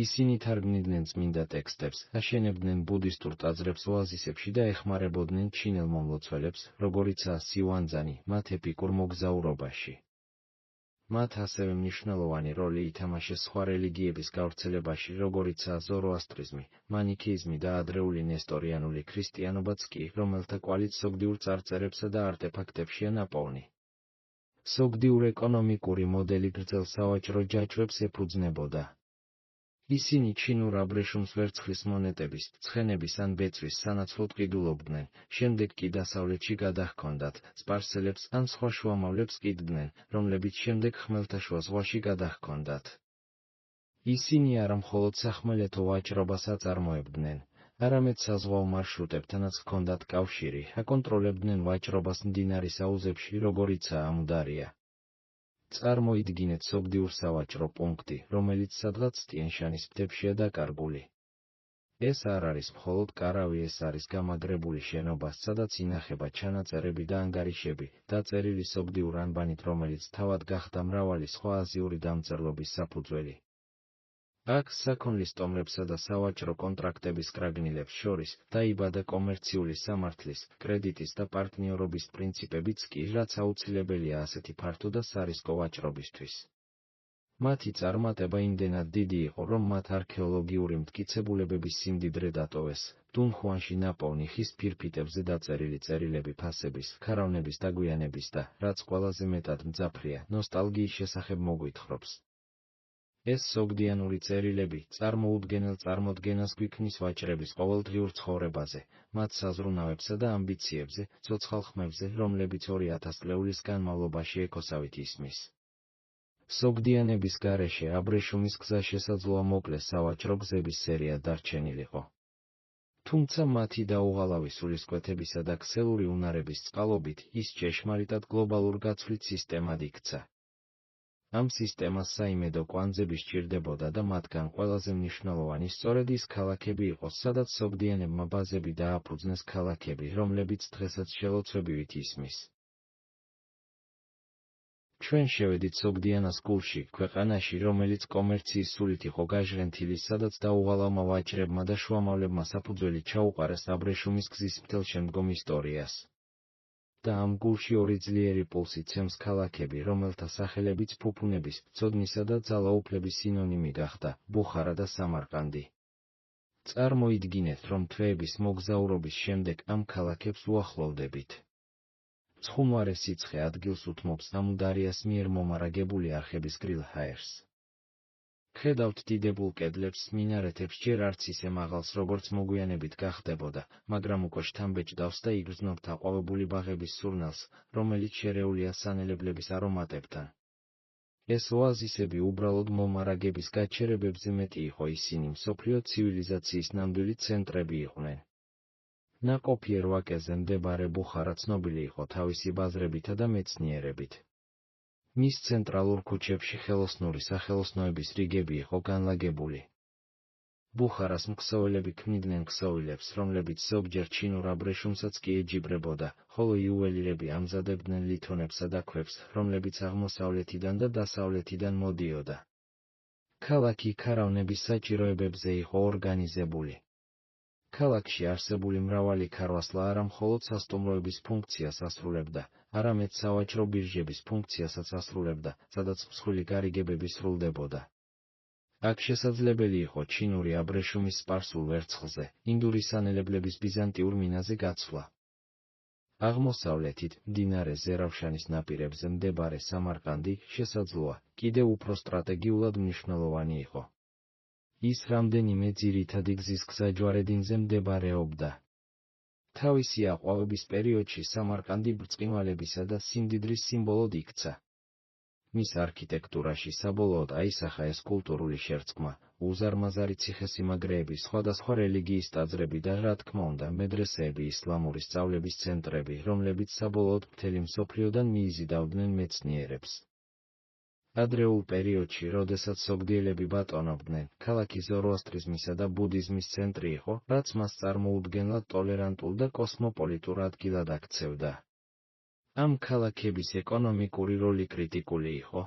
ისინი თარგმნიდნენ წმინდა ტექსტებს, აშენებდნენ ბუდისტურ ტაძრებს ოაზისებში და ეხმარებოდნენ ჩინელ მომლოცველებს, როგორიცაა სიუანძანი, მათ ეპიკურ მოგზაურობაში. მათ ასევე მნიშვნელოვანი როლი ითამაშეს სხვა რელიგიების გავრცელებაში, როგორიცაა ზოროასტრიზმი, მანიქეიზმი და ადრეული ნესტორიანული ქრისტიანობაც კი, რომელთა კვალიც სოგდიურ წარწერებსა და არტეფაქტებშია ნაპოვნი. სოგდიურ ეკონომიკური მოდელი გრძელ სავაჭრო ჯაჭვებს ეფუძნებოდა. ისინი ჩინურ აბრეშუმს ვერცხლის მონეტების, ცხენების ან ბეწვის სანაცვლოდ ყიდულობდნენ, შემდეგ კი დასავლეთში გადაჰქონდათ, სპარსელებს ან სხვა შუამავლებს ყიდდნენ, რომლებიც შემდეგ ხმელთაშუა ზღვაში გადაჰქონდათ. ისინი არა მხოლოდ სახმელეთო ვაჭრობას აწარმოებდნენ, არამედ საზღვაო მარშრუტებთანაც ჰქონდათ კავშირი, აკონტროლებდნენ ვაჭრობას მდინარის აუზებში, როგორიცაა ამუდარია. წარმოიდგინეთ სოგდიურ სავაჭრო პუნქტი, რომელიც სადღაც ტიან-შანის მთებშია დაკარგული. ეს არ არის მხოლოდ კარავი, ეს არის გამაგრებული შენობა, სადაც ინახება ჩანაწერები და ანგარიშები, დაწერილი სოგდიურ ანბანით, რომელიც თავად გახდა მრავალი სხვა აზიური დამწერლობის საფუძველი. აქ საქონლის ტომრებსა და სავაჭრო კონტრაქტების კრაგნილებს შორის დაიბადა კომერციული სამართლის, კრედიტის და პარტნიორობის პრინციპებიც კი, რაც აუცილებელია ასეთი ფართო და სარისკო ვაჭრობისთვის. მათი წარმატება იმდენად დიდი იყო, რომ მათ არქეოლოგიური მტკიცებულებების სიმდიდრე დატოვეს, დუნხუანში ნაპოვნი ხის ფირფიტებზე დაწერილი წერილები ფასების, ქარავნების დაგვიანების და, რაც ყველაზე მეტად მძაფრია, ნოსტალგიის შესახებ მოგვითხრობს. ეს სოგდიანური წერილები წარმოუდგენელ წარმოდგენას გვიქმნის ვაჭრების ყოველდღიურ ცხოვრებაზე, მათ საზრუნავებსა და ამბიციებზე, ცოცხალ ხმებზე, რომლებიც 2000 წლეულის განმავლობაში ეკოსავით ისმის. სოგდიანების გარეშე აბრეშუმის გზა შესაძლოა მოკლე სავაჭრო გზების სერია დარჩენილიყო. თუმცა მათი დაუღალავი სულისკვეთებისა და ქსელური უნარების წყალობით, ის ჭეშმარიტად გლობალურ გაცვლით სისტემად იქცა. ამ სისტემას საიმედო კვანძები სჭირდებოდა და მათგან ყველაზე მნიშვნელოვანი სწორედ ის ქალაქები იყო, სადაც სოგდიანებმა ბაზები დააფუძნეს, ქალაქები, რომლებიც დღესაც შელოცვებივით ისმის. ჩვენ შევედით სოგდიანას გულში, ქვეყანაში, რომელიც კომერციის სულით იყო გაჟღენთილი, სადაც დაუღალავმა ვაჭრებმა და შუამავლებმა საფუძველი ჩაუყარეს აბრეშუმის გზის მთელ შემდგომ ისტორიას. და ამ გულში ორი ძლიერი პულსი ცემს ქალაქები, რომელთა სახელებიც ფუფუნების, ცოდნისა და ძალაუფლების სინონიმი გახდა, ბუხარა და სამარყანდი. წარმოიდგინეთ, რომ თვეების მოგზაურობის შემდეგ ამ ქალაქებს უახლოვდებით. ცხუნვარე სიცხე ადგილს უთმობს ამუდარიას მიერ მომარაგებული არხების გრილ ჰაერს. ხედავთ დიდებულ კედლებს, მინარეთებს ჯერ არც ისე მაღალს, როგორც მოგვიანებით გახდებოდა, მაგრამ უკვე შთამბეჭდავს და იგრძნობთ აყვავებული ბაღების სურნელს, რომელიც შერეულია სანელებლების არომატებთან. ეს ოაზისები უბრალოდ მომარაგების გაჩერებებზე მეტი იყო, ისინი მსოფლიო ცივილიზაციის ნამდვილი ცენტრები იყვნენ. ნაყოფიერ ვაკეზე მდებარე ბუხარა ცნობილი იყო თავისი ბაზრებითა და მეცნიერებით. მის ცენტრალურ ქუჩებში ხელოსნური სახელოსნოების რიგები იყო განლაგებული. ბუხარას მქსოველები ქმნიდნენ ქსოვილებს, რომლებიც ზოგჯერ ჩინურ აბრეშუმსაც კი ეჯიბრებოდა, ხოლო იუველირები ამზადებდნენ ლითონებსა და ქვებს, რომლებიც აღმოსავლეთიდან და დასავლეთიდან მოდიოდა. ქალაქი ქარავნების საჭიროებებზე იყო ორგანიზებული. ქალაქში არსებული მრავალი ქარვასლა არა მხოლოდ სასტუმროების ფუნქციას ასრულებდა, არამედ სავაჭრო ბირჟების ფუნქციასაც ასრულებდა, სადაც მსხვილი გარიგებები სრულდებოდა. აქ შესაძლებელი იყო ჩინური აბრეშუმის სპარსულ ვერცხლზე, ინდური სანელებლების ბიზანტიურ მინაზე გაცვლა. აღმოსავლეთით, მდინარე ზერავშანის ნაპირებზე მდებარე სამარყანდი, შესაძლოა, კიდევ უფრო სტრატეგიულად მნიშვნელოვანი იყო. ის რამდენიმე ძირითადი გზის გზაჯვარედინზე მდებარეობდა. თავისი აყვავების პერიოდში სამარყანდი ბრწყინვალებისა და სიმდიდრის სიმბოლოდ იქცა. მის არქიტექტურაში საბოლოოდ აისახა ეს კულტურული შერწყმა, უზარმაზარი ციხესიმაგრეები, სხვადასხვა რელიგიის ტაძრები და, რა თქმა უნდა, მედრესეები, ისლამური სწავლების ცენტრები, რომლებიც საბოლოოდ მთელი მსოფლიოდან მიიზიდავდნენ მეცნიერებს. ადრეულ პერიოდში, როდესაც სოგდიელები ბატონობდნენ, ქალაქი ზოროასტრიზმისა და ბუდიზმის ცენტრი იყო, რაც მას წარმოუდგენლად ტოლერანტულ და კოსმოპოლიტურ ადგილად აქცევდა. ამ ქალაქების ეკონომიკური როლი კრიტიკული იყო.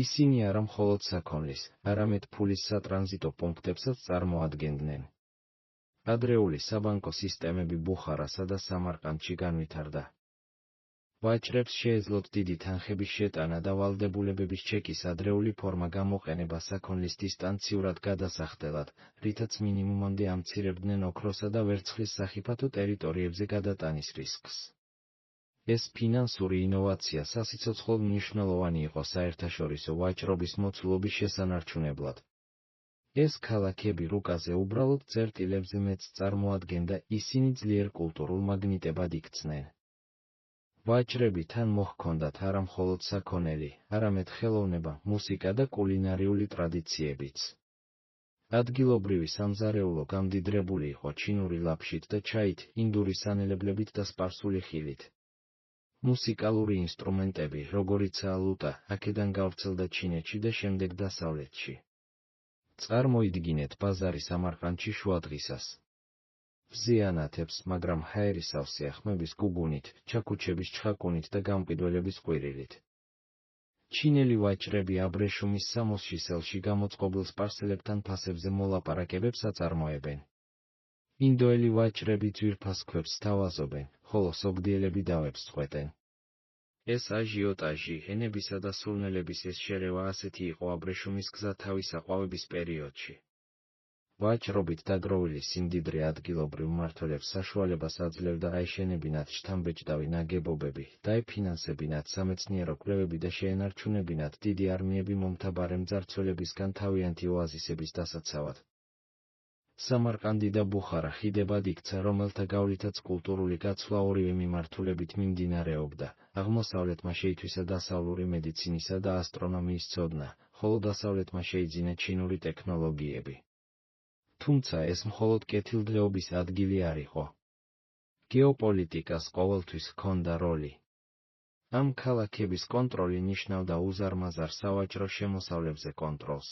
ისინი არა მხოლოდ საქონლის, არამედ ფულის სატრანზიტო პუნქტებსაც წარმოადგენდნენ. ადრეული საბანკო სისტემები ბუხარასა და სამარყანდში განვითარდა. ვაჭრებს შეეძლოთ დიდი თანხების შეტანა და ვალდებულებების ჩეკის ადრეული ფორმა გამოყენება საქონლის დისტანციურად გადასახდელად, რითაც მინიმუმამდე ამცირებდნენ ოქროსა და ვერცხლის სახიფათო ტერიტორიებზე გადატანის რისკს. ეს ფინანსური ინოვაცია სასიცოცხლოდ მნიშვნელოვანი იყო საერთაშორისო ვაჭრობის მოცულობის შესანარჩუნებლად. ეს ქალაქები რუკაზე უბრალოდ წერტილებზე მეტს წარმოადგენდა, ისინი ძლიერ კულტურულ მაგნიტებად იქცნენ. ვაჭრები თან მოჰქონდათ არა მხოლოდ საქონელი, არამედ ხელოვნება, მუსიკა და კულინარიული ტრადიციებიც. ადგილობრივი სამზარეულო გამდიდრებული იყო ჩინური ლაფშით და ჩაით, ინდური სანელებლებით და სპარსული ხილით. მუსიკალური ინსტრუმენტები, როგორიცაა ლუტა, აქედან გავრცელდა ჩინეთში და შემდეგ დასავლეთში. წარმოიდგინეთ ბაზარი სამარყანდში შუადღისას. ვზიანათებს, მაგრამ ჰაერისავსეა ხმების გუგუნით, ჩაქუჩების ჩხაკუნით და გამყიდველების ყვირილით. ჩინელი ვაჭრები აბრეშუმის სამოსშისელში გამოწყობილ სპარსელებთან ფასებზე მოლაპარაკებებს აწარმოებენ. ინდოელი ვაჭრები ძვირფას ქვებს თავაზობენ, ხოლო სოგდიელები დავებს წყვეტენ. ეს აჟიოტაჟი, ენებისა და სულნელების ეს შერევა ასეთი იყო აბრეშუმის გზა თავის აყვავების პერიოდში. ვაჭრობით დაგროვილი სიმდიდრე ადგილობრივ მმართველებს საშუალებას აძლევდა აეშენებინათ შთამბეჭდავი ნაგებობები, დაეფინანსებინათ სამეცნიერო კვლევები და შეენარჩუნებინათ დიდი არმიები მომთაბარე მძარცველებისგან თავიანთი ოაზისების დასაცავად. სამარყანდი და ბუხარა ხიდებად იქცა, რომელთა გავლითაც კულტურული გაცვლა ორივე მიმართულებით მიმდინარეობდა. აღმოსავლეთმა შეითვისა დასავლური მედიცინისა და ასტრონომიის ცოდნა, ხოლო დასავლეთმა შეიძინა ჩინური ტექნოლოგიები. თუმცა ეს მხოლოდ კეთილდღეობის ადგილი არ იყო. გეოპოლიტიკას ყოველთვის ჰქონდა როლი. ამ ქალაქების კონტროლი ნიშნავდა უზარმაზარ სავაჭრო შემოსავლებზე კონტროლს.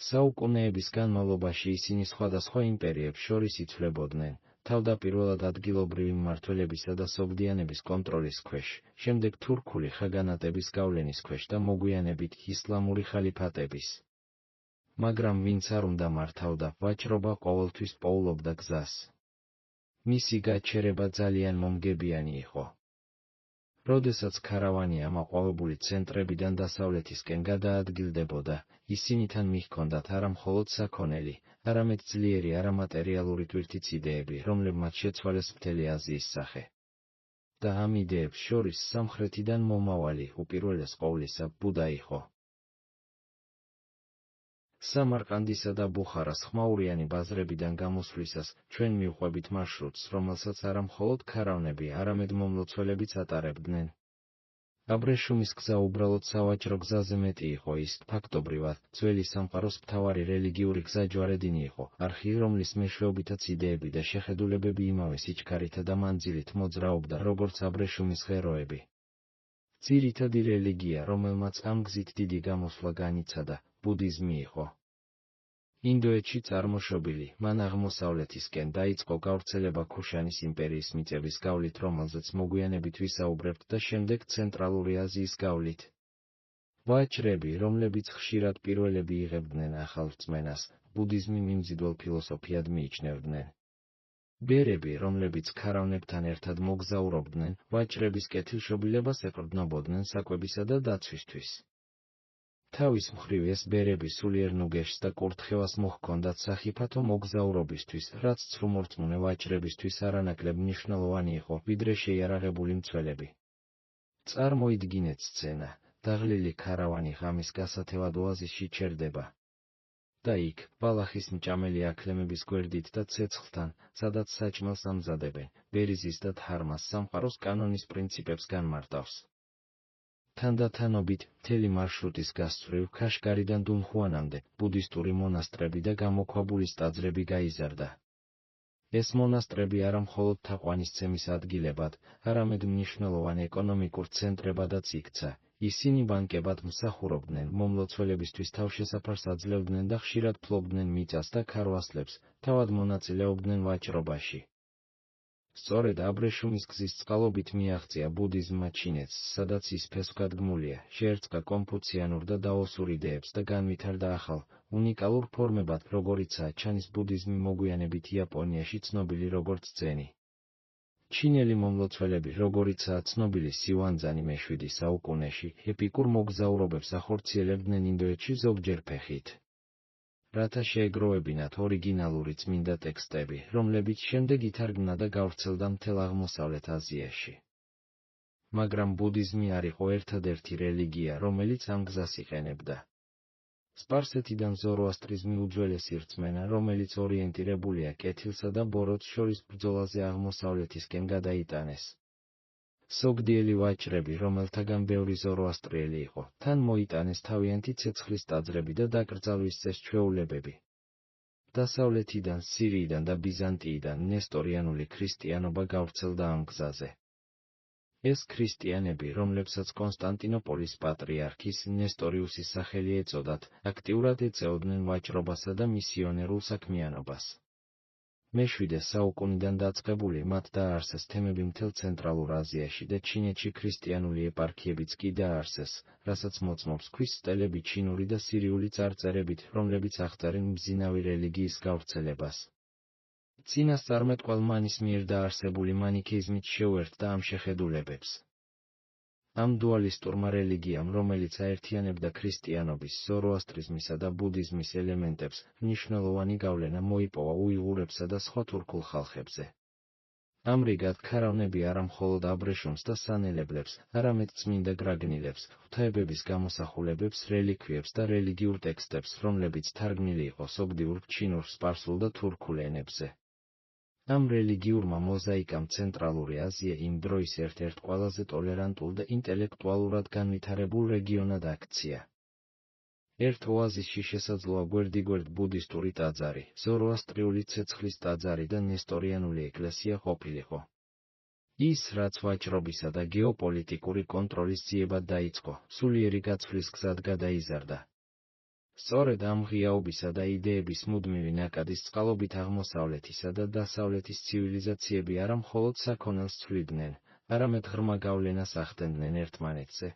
საუკუნეების განმავლობაში ისინი სხვადასხვა იმპერიებს შორის იცვლებოდნენ, თავდაპირველად ადგილობრივი მმართველებისა და სოგდიანების კონტროლის ქვეშ, შემდეგ თურქული ხაგანატების გავლენის ქვეშ და მოგვიანებით ისლამური ხალიფატების. მაგრამ ვინც არ უნდა მართავდა, ვაჭრობა ყოველთვის პოულობდა გზას. მისი გაჩერება ძალიან მომგებიანი იყო. როდესაც ქარავანი ამაყვავებული ცენტრებიდან დასავლეთისკენ გადაადგილდებოდა, ისინი თან მიჰქონდათ არა მხოლოდ საქონელი, არამედ ძლიერი არამატერიალური ტვირთიც იდეები, რომლებმაც შეცვალეს მთელი აზიის სახე. და ამ იდეებს შორის სამხრეთიდან მომავალი, უპირველეს ყოვლისა, ბუდა იყო. სამარყანდისა და ბუხარას ხმაურიანი ბაზრებიდან გამოსვლისას, ჩვენ მივყვებით მარშრუტს, რომელსაც არა მხოლოდ ქარავნები, არამედ მომლოცველებიც ატარებდნენ. აბრეშუმის გზა უბრალოდ სავაჭრო გზაზე მეტი იყო, ის ფაქტობრივად ძველი სამყაროს მთავარი რელიგიური გზა ჯვარედინი იყო, არხი, რომლის მეშვეობითაც იდეები და შეხედულებები იმავე სიჩქარითა და მანძილით მოძრაობდა, როგორც აბრეშუმის ღეროები. ძირითადი რელიგია, რომელმაც ამ გზით დიდი გამოსვლა განიცადა, ბუდიზმი იყო. ინდოეთში წარმოშობილი, მან აღმოსავლეთისკენ დაიწყო გავრცელება ქუშანის იმპერიის მიწების გავლით, რომელზეც მოგვიანებით ვისაუბრებთ და შემდეგ ცენტრალური აზიის გავლით. ვაჭრები, რომლებიც ხშირად პირველები იღებდნენ ახალ რწმენას, ბუდიზმი მიმზიდველ ფილოსოფიად მიიჩნევდნენ. ბერები, რომლებიც ქარავნებთან ერთად მოგზაურობდნენ, ვაჭრების კეთილშობილებას ეყრდნობოდნენ საკვებისა და დაცვისთვის. თავის მხრივ ეს ბერები სულიერ ნუგეშს და კურთხევას მოჰქონდათ სახიფათო მოგზაურობისთვის, რაც ცრუმორწმუნე ვაჭრებისთვის არანაკლებ მნიშვნელოვანი იყო, ვიდრე შეიარაღებული მცველები. წარმოიდგინეთ სცენა, დაღლილი ქარავანი ღამის გასათევად ოაზისში ჩერდება. და იქ, ბალახის მჭამელი აქლემების გვერდით და ცეცხლთან, სადაც საჭმელს ამზადებენ, ბერიზის და დჰარმას სამყაროს კანონის პრინციპებს განმარტავს. თანდათანობით, მთელი მარშრუტის გასწვრივ ქაშგარიდან დუნჰუანამდე, ბუდისტური მონასტრები და გამოქვაბულის ტაძრები გაიზარდა. ეს მონასტრები არა მხოლოდ თაყვანისცემის ადგილებად, არამედ მნიშვნელოვან ეკონომიკურ ცენტრებადაც იქცა. ისინი ბანკებად მსახურობდნენ, მომლოცველებისთვის თავშესაფარს აძლევდნენ და ხშირად ფლობდნენ მიწას და ქარვასლებს, თავად მონაწილეობდნენ ვაჭრობაში. სწორედ აბრეშუმის გზის წყალობით მიაღწია ბუდიზმმა ჩინეთს, სადაც ის ფესვგადგმულია, შეერწყა კონფუციანურ და დაოსურ იდეებს და განვითარდა ახალ, უნიკალურ ფორმებად, როგორიცაა ჩანის ბუდიზმი, მოგვიანებით იაპონიაში ცნობილი როგორც ძენი. ჩინელი მომლოცველები, როგორიცაა ცნობილი სიუანძანი მე-7 საუკუნეში, ეპიკურ მოგზაურობებს ახორციელებდნენ ინდოეთში ზოგჯერ ფეხით. რათა შეეგროვებინათ ორიგინალური წმინდა ტექსტები, რომლებიც შემდეგ ითარგმნა და გავრცელდა მთელ აღმოსავლეთ აზიაში. მაგრამ ბუდიზმი არ იყო ერთადერთი რელიგია, რომელიც ამ გზას იყენებდა. სპარსეთიდან ზოროასტრიზმი უძველესი რწმენა, რომელიც ორიენტირებულია კეთილსა და ბოროტს შორის ბრძოლაზე აღმოსავლეთისკენ გადაიტანეს. სოგდიელი ვაჭრები, რომელთაგან ბევრი ზოროასტრიელი იყო, თან მოიტანეს თავიანთი ცეცხლის ტაძრები და დაკრძალვის წეს-ჩვეულებები. დასავლეთიდან, სირიიდან და ბიზანტიიდან ნესტორიანული ქრისტიანობა გავრცელდა ამ გზაზე. ეს ქრისტიანები, რომლებსაც კონსტანტინოპოლის პატრიარქის ნესტორიუსის სახელი ეწოდათ, აქტიურად ეწეოდნენ ვაჭრობასა და მისიონერულ საქმიანობას. მე-7 საუკუნიდან დაწყებული, მათ დააარსეს თემები მთელ ცენტრალურ აზიაში და ჩინეთში ქრისტიანული ეპარქიებიც კი დააარსეს, რასაც მოწმობს ქვის სტელები ჩინური და სირიული წარწერებით, რომლებიც აღწერენ მბზინავი რელიგიის გავრცელებას. წინასწარმეტყველმა მანის მიერ დაარსებული მანიქეიზმით შეუერთდა ამ შეხედულებებს. ამ დუალისტურმა რელიგიამ, რომელიც აერთიანებდა ქრისტიანობის, ზოროასტრიზმისა და ბუდიზმის ელემენტებს, მნიშვნელოვანი გავლენა მოიპოვა უიღურებსა და სხვა თურქულ ხალხებზე. ამრიგად, ქარავნები არა მხოლოდ აბრეშუმს და სანელებლებს, არამედ წმინდა გრაგნილებს, ღვთაებების გამოსახულებებს, რელიქვიებს და რელიგიურ ტექსტებს, რომლებიც თარგმნილი იყო სოგდიურ, ჩინურ, სპარსულ და თურქულ ენებზე. ამ რელიგიურმა მოზაიკამ ცენტრალური აზია იმ დროის ერთ-ერთ ყველაზე ტოლერანტულ და ინტელექტუალურად განვითარებულ რეგიონად აქცია. ერთ ოაზისში შესაძლოა გვერდიგვერდ ბუდისტური ტაძარი, ზოროასტრიული ცეცხლის ტაძარი და ნესტორიანული ეკლესია ყოფილიყო. ის, რაც ვაჭრობისა და გეოპოლიტიკური კონტროლის ძიებად დაიწყო, სულიერი გაცვლის გზად გადაიზარდა. სწორედ ამ ღიაობისა და იდეების მუდმივი ნაკადის წყალობით აღმოსავლეთისა და დასავლეთის ცივილიზაციები არა მხოლოდ საქონელს ცვლიდნენ, არამედ ღრმა გავლენას ახდენდნენ ერთმანეთზე.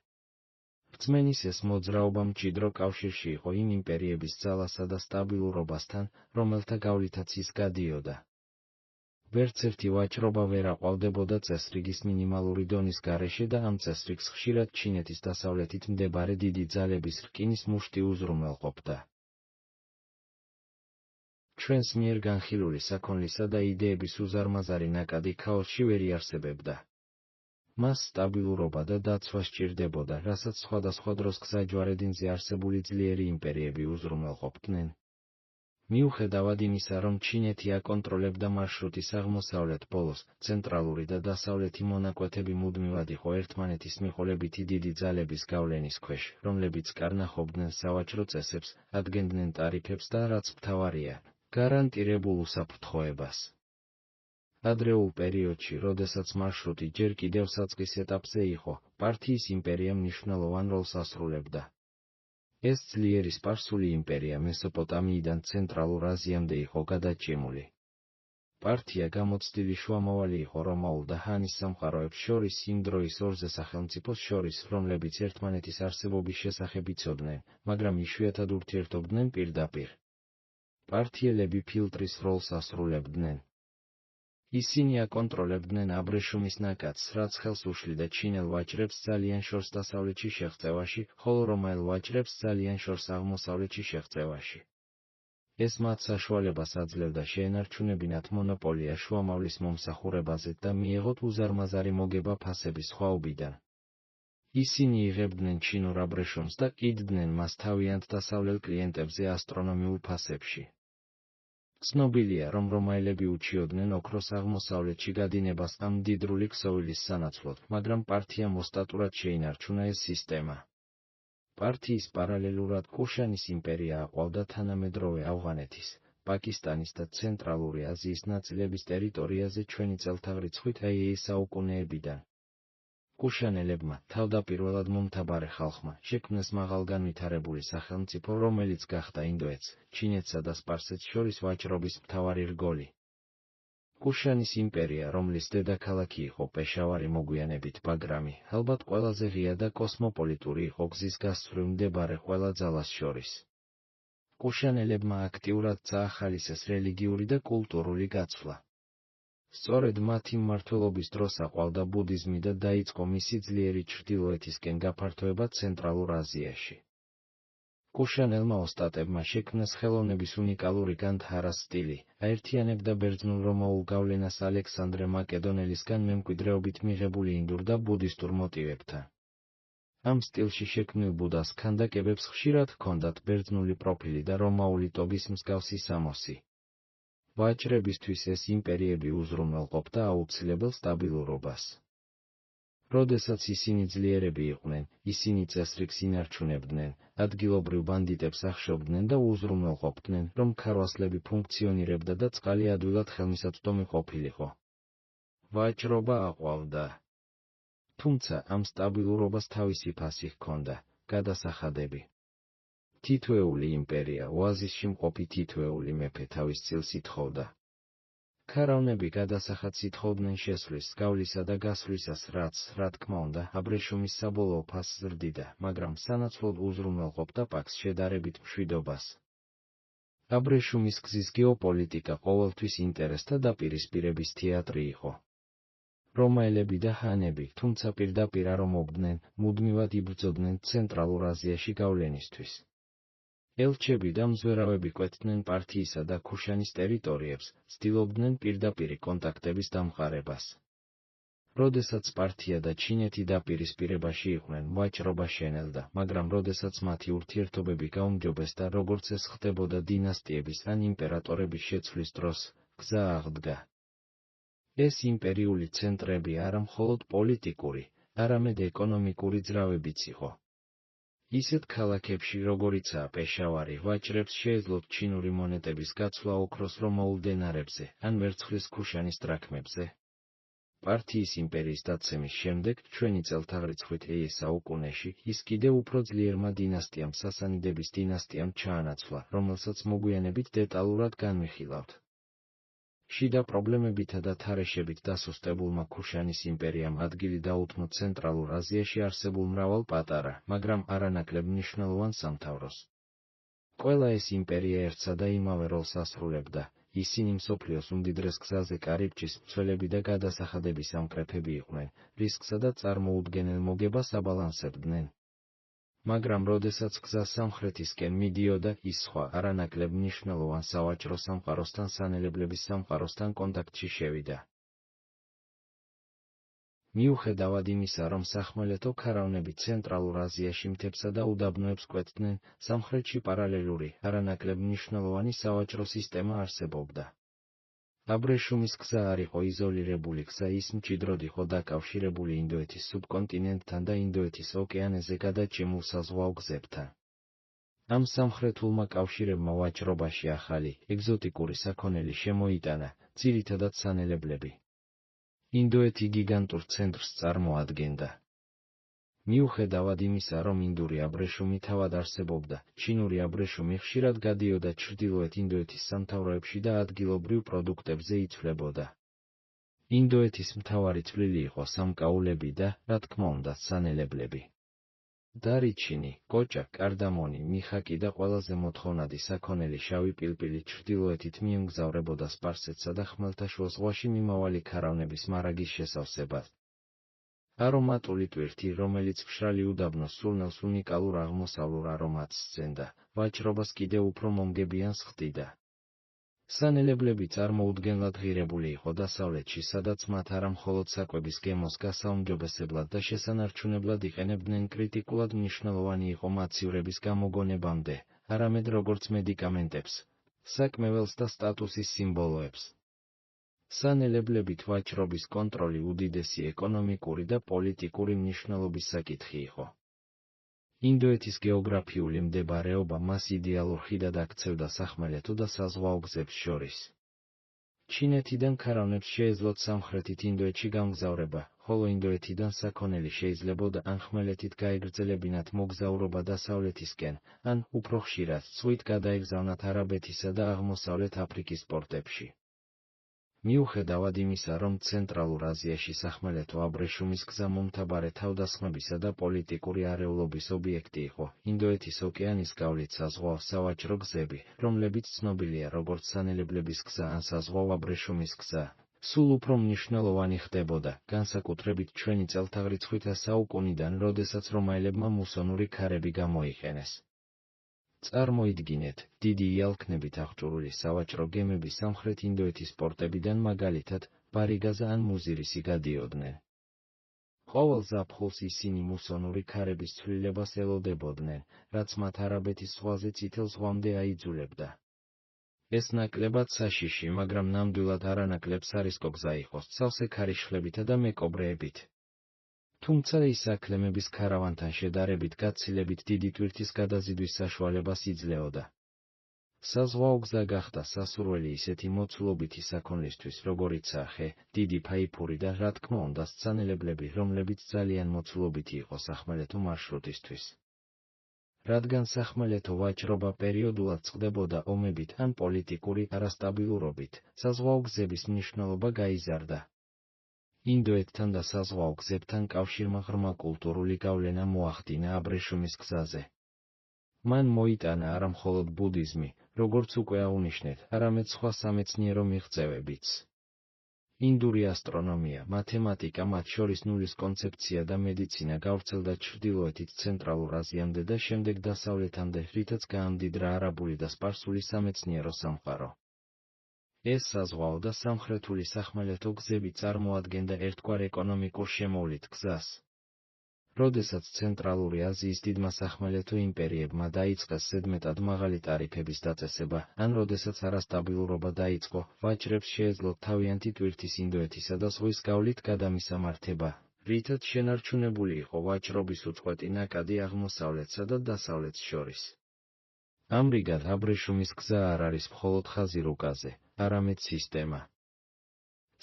რწმენის ეს მოძრაობა მჭიდრო კავშირში იყო იმ იმპერიების ძალასა და სტაბილურობასთან, რომელთა გავლითაც ის გადიოდა. ვერც ერთი ვაჭრობა ვერ აყვავდებოდა წესრიგის მინიმალური დონის გარეშე და ამ წესრიგს ხშირად ჩინეთის დასავლეთით მდებარე დიდი ძალების რკინის მუშტი უზრუნველყოფდა. ჩვენს მიერ განხილული საქონლისა და იდეების უზარმაზარი ნაკადი ქაოსში ვერ იარსებებდა. მას სტაბილურობა და დაცვა სჭირდებოდა, რასაც სხვადასხვა დროს გზაჯვარედინზე არსებული ძლიერი იმპერიები უზრუნველყოფდნენ. მიუხედავად იმისა, რომ ჩინეთი აკონტროლებდა მარშრუტის აღმოსავლეთ ბოლოს, ცენტრალური და დასავლეთი მონაკვეთები მუდმივად იყო ერთმანეთის მიყოლებითი დიდი ძალების გავლენის ქვეშ, რომლებიც კარნახობდნენ სავაჭრო წესებს, ადგენდნენ ტარიფებს და, რაც მთავარია, გარანტირებულ უსაფრთხოებას. ადრეულ პერიოდში, როდესაც მარშრუტი ჯერ კიდევ საწყის ეტაპზე იყო, პართიის იმპერია მნიშვნელოვან როლს ასრულებდა. ეს ძლიერი სპარსული იმპერია მესოპოტამიიდან ცენტრალურ აზიამდე იყო გადაჭიმული. პართია გამოცდილი შუამავალი იყო რომაულ და ჰანის სამყაროებს შორის იმ დროის ორზე სახელმწიფოს შორის, რომლებიც ერთმანეთის არსებობის შესახებ იცოდნენ, მაგრამ იშვიათად ურთიერთობდნენ პირდაპირ. პართიელები ფილტრის როლს ასრულებდნენ. ისინი აკონტროლებდნენ აბრეშუმის ნაკადს, რაც ხელს უშლიდა ჩინელ ვაჭრებს ძალიან შორს დასავლეთში შეღწევაში, ხოლო რომაელ ვაჭრებს ძალიან შორს აღმოსავლეთში შეღწევაში. ეს მათ საშუალებას აძლევდა შეენარჩუნებინათ მონოპოლია შუამავლის მომსახურებაზე და მიეღოთ უზარმაზარი მოგება ფასების სხვაობიდან. ისინი იღებდნენ ჩინურ აბრეშუმს და ყიდდნენ მას თავიანთ დასავლელ კლიენტებზე ასტრონომიულ ფასებში. ცნობილია, რომ რომაელები უჩიოდნენ ოქროს აღმოსავლეთში გადინებას ამ მდიდრული ქსოვილის სანაცვლოდ, მაგრამ პართიამ ოსტატურად შეინარჩუნა ეს სისტემა. პართიის პარალელურად კუშანის იმპერია აყვავდა თანამედროვე ავღანეთის, პაკისტანის და ცენტრალური აზიის ნაწილების ტერიტორიაზე ჩვენი წელთაღრიცხვით IA საუკუნეებიდან. კუშანელებმა, თავდაპირველად მომთაბარე ხალხმა, შექმნეს მაღალგანვითარებული სახელმწიფო, რომელიც გახდა ინდოეთს, ჩინეთსა და სპარსეთს შორის ვაჭრობის მთავარი რგოლი. კუშანის იმპერია, რომლის დედაქალაქი იყო პეშავარი მოგვიანებით ბაგრამი, ალბათ ყველაზე ღია და კოსმოპოლიტური იყო გზის გასწვრივ მდებარე ყველა ძალას შორის. კუშანელებმა აქტიურად წაახალისეს რელიგიური და კულტურული გაცვლა. სწორედ მათი მმართველობის დროს აყვავდა ბუდიზმი და დაიწყო მისი ძლიერი ჩრდილოეთისკენ გაფართოება ცენტრალურ აზიაში. კუშანელმა ოსტატებმა შექმნეს ხელოვნების უნიკალური განთარას სტილი, აერთიანებდა ბერძნულ-რომაულ გავლენას ალექსანდრე მაკედონელისგან მემკვიდრეობით მიღებული ინდურ და ბუდისტურ მოტივებთან. ამ სტილში შექმნილ ბუდას ქანდაკებებს ხშირად ჰქონდათ ბერძნული პროფილი და რომაული ტობის მსგავსი სამოსი. ვაჭრებისთვის ეს იმპერიები უზრუნველყოფდა აუცილებელ სტაბილურობას. როდესაც ისინი ძლიერები იყვნენ, ისინი წესრიგს ინარჩუნებდნენ, ადგილობრივ ბანდიტებს ახშობდნენ და უზრუნველყოფდნენ, რომ ქარვასლები ფუნქციონირებდა და წყალი ადვილად ხელმისაწვდომი ყოფილიყო. ვაჭრობა აყვავდა. თუმცა ამ სტაბილურობას თავისი ფასი ჰქონდა, გადასახადები. თითოეული იმპერია, ოაზისში მყოფი თითოეული მეფე თავის წილს ითხოვდა. ქარავნები გადასახადს ითხოვდნენ შესვლის, გავლისა და გასვლისას, რაც, რა თქმა უნდა, აბრეშუმის საბოლოო ფასს ზრდიდა, მაგრამ სანაცვლოდ უზრუნველყოფდა პაკს შედარებით მშვიდობას. აბრეშუმის გზის გეოპოლიტიკა ყოველთვის ინტერესთა დაპირისპირების თეატრი იყო. რომაელები და ჰანები, თუმცა პირდაპირ არ ომობდნენ, მუდმივად იბრძოდნენ ცენტრალურ აზიაში გავლენისთვის. ელჩები და მზვერავები კვეთდნენ პართიისა და ქუშანის ტერიტორიებს, ცდილობდნენ პირდაპირი კონტაქტების დამყარებას. როდესაც პართია და ჩინეთი დაპირისპირებაში იყვნენ, ვაჭრობა შენელდა, მაგრამ როდესაც მათი ურთიერთობები გაუმჯობესდა, როგორც ეს ხდებოდა დინასტიების ან იმპერატორების შეცვლის დროს, გზა აღდგა. ეს იმპერიული ცენტრები არა მხოლოდ პოლიტიკური, არამედ ეკონომიკური ძრავებიც იყო. ისეთ ქალაქებში, როგორიცაა პეშავარი, ვაჭრებს შეეძლოთ ჩინური მონეტების გაცვლა ოქროს რომაულ დენარებზე, ან ვერცხლის ქუშანის დრაქმებზე. პართიის იმპერიის დაცემის შემდეგ, ჩვენი წელთაღრიცხვით IA საუკუნეში, ის კიდევ უფრო ძლიერმა დინასტიამ სასანიდების დინასტიამ ჩაანაცვლა, რომელსაც მოგვიანებით დეტალურად განვიხილავთ. შიდა პრობლემებითა და თარეშებით დასუსტებულმა ქუშანის იმპერიამ ადგილი დაუთმო ცენტრალურ აზიაში არსებულ მრავალ პატარა, მაგრამ არანაკლებ მნიშვნელოვან სამთავროს. ყველა ეს იმპერია ერთსა და იმავე როლს ასრულებდა, ისინი მსოფლიოს უმდიდრეს გზაზე კარიბჭის მცველები და გადასახადების ამკრეფები იყვნენ, რისკსა და წარმოუდგენელ მოგებას აბალანსებდნენ. მაგრამ როდესაც გზა სამხრეთისკენ მიდიოდა, ის სხვა არანაკლებ მნიშვნელოვან სავაჭრო სამყაროსთან სანელებლების სამყაროსთან კონტაქტში შევიდა. მიუხედავად იმისა, რომ სახმელეთო ქარავნები ცენტრალურ აზიაში მთებსა და უდაბნოებს კვეთდნენ, სამხრეთში პარალელური, არანაკლებ მნიშვნელოვანი სავაჭრო სისტემა არსებობდა. აბრეშუმის გზა არ იყო იზოლირებული გზა, ის მჭიდროდ იყო დაკავშირებული ინდოეთის სუბკონტინენტთან და ინდოეთის ოკეანეზე გადაჭიმულ საზღვაო გზებთან. ამ სამხრეთულმა კავშირებმა ვაჭრობაში ახალი, ეგზოტიკური საქონელი შემოიტანა, ძირითადად სანელებლები. ინდოეთი გიგანტურ ცენტრს წარმოადგენდა. მიუხედავად იმისა, რომ ინდური აბრეშუმი თავად არსებობდა, ჩინური აბრეშუმი ხშირად გადიოდა ჩრდილოეთ ინდოეთის სამთავროებში და ადგილობრივ პროდუქტებზე იცვლებოდა. ინდოეთის მთავარი თვლილი იყო სამკაულები და, რა თქმა უნდა, სანელებლები. დარიჩინი, კოჭა, კარდამონი, მიხაკი და ყველაზე მოთხოვნადი საქონელი შავი პილპილი ჩრდილოეთით მიემგზავრებოდა სპარსეთსა და ხმელთაშუა ზღვაში მიმავალი ქარავნების მარაგის შესავსებად. არომატული ტვირთი, რომელიც მშრალი უდაბნოს სულნელს უნიკალურ აღმოსავლურ არომატს სცემდა, ვაჭრობას კიდევ უფრო მომგებიანს ხდიდა. სანელებლები წარმოუდგენლად ღირებული იყო დასავლეთში, სადაც მათ არა მხოლოდ საკვების გემოს გასაუმჯობესებლად და შესანარჩუნებლად იყენებდნენ კრიტიკულად მნიშვნელოვანი იყო მაცივრების გამოგონებამდე, არამედ როგორც მედიკამენტებს, საკმეველს და სტატუსის სიმბოლოებს. სანელებლებით ვაჭრობის კონტროლი უდიდესი ეკონომიკური და პოლიტიკური მნიშვნელობის საკითხი იყო. ინდოეთის გეოგრაფიული მდებარეობა მას იდეალურ ხიდად აქცევდა სახმელეთო და საზღვაო გზებს შორის. ჩინეთიდან ქარავნებს შეეძლოთ სამხრეთით ინდოეთში გამგზავრება, ხოლო ინდოეთიდან საქონელი შეიძლებოდა ან ხმელეთით გაეგრძელებინათ მოგზაურობა დასავლეთისკენ, ან, უფრო ხშირად, ზღვით გადაეგზავნათ არაბეთისა და აღმოსავლეთ აფრიკის პორტებში. მიუხედავად იმისა, რომ ცენტრალურ აზიაში სახმელეთო აბრეშუმის გზა მომთაბარე თავდასხმებისა და პოლიტიკური არეულობის ობიექტი იყო, ინდოეთის ოკეანის გავლით საზღვაო სავაჭრო გზები, რომლებიც ცნობილია როგორც სანელებლების გზა ან საზღვაო აბრეშუმის გზა, სულ უფრო მნიშვნელოვანი ხდებოდა, განსაკუთრებით ჩვენი წელთაღრიცხვითა საუკუნიდან, როდესაც რომაელებმა მუსონური ქარები გამოიყენეს. წარმოიდგინეთ, დიდი იალქნებით აღჭურვილი სავაჭრო გემები სამხრეთ ინდოეთის პორტებიდან მაგალითად, ბარიგაზა ან მუზირისი გადიოდნენ. ყოველ ზაფხულს ისინი მუსონური ქარების ცვლილებას ელოდებოდნენ, რაც მათ არაბეთის ზღვაზე წითელ ზღვამდე აიძულებდა. ეს ნაკლებად საშიში, მაგრამ ნამდვილად არანაკლებ სარისკო გზა იყო, სავსე ქარიშხლებითა და მეკობრეებით. თუმცა ის აქლემების ქარავანთან შედარებით გაცილებით დიდი ტვირთის გადაზიდვის საშუალებას იძლეოდა. საზღვაო გზა გახდა სასურველი ისეთი მოცულობითი საქონლისთვის, როგორიცაა ხე, დიდი ფაიფური და, რა თქმა უნდა, სანელებლები, რომლებიც ძალიან მოცულობითი იყო სახმელეთო მარშრუტისთვის. რადგან სახმელეთო ვაჭრობა პერიოდულად წყდებოდა ომებით ან პოლიტიკური არასტაბილურობით, საზღვაო გზების მნიშვნელობა გაიზარდა. ინდოეთთან და საზღვაო გზებთან კავშირმა ღრმა კულტურული გავლენა მოახდინა აბრეშუმის გზაზე. მან მოიტანა არა მხოლოდ ბუდიზმი, როგორც უკვე აღნიშნეთ, არამედ სხვა სამეცნიერო მიღწევებიც. ინდური ასტრონომია, მათემატიკა, მათ შორის ნულის კონცეფცია და მედიცინა გავრცელდა ჩრდილოეთით ცენტრალურ აზიამდე და შემდეგ დასავლეთამდე, რითაც გაამდიდრა არაბული და სპარსული სამეცნიერო სამყარო. ეს საზღვაო და სამხრეთული სახმელეთო გზები წარმოადგენდა ერთგვარ ეკონომიკურ შემოვლით გზას. როდესაც ცენტრალური აზიის დიდმა სახმელეთო იმპერიებმა დაიწყეს ზედმეტად მაღალი ტარიფების დაწესება, ან როდესაც არასტაბილურობა დაიწყო, ვაჭრებს შეეძლოთ თავიანთი ტვირთის ინდოეთისა და ზღვის გავლით გადამისამართება, რითაც შენარჩუნებული იყო ვაჭრობის უწყვეტი ნაკადი აღმოსავლეთსა და დასავლეთს შორის. ამრიგად აბრეშუმის გზა არ არის მხოლოდ ხაზი რუკაზე, არამედ სისტემა.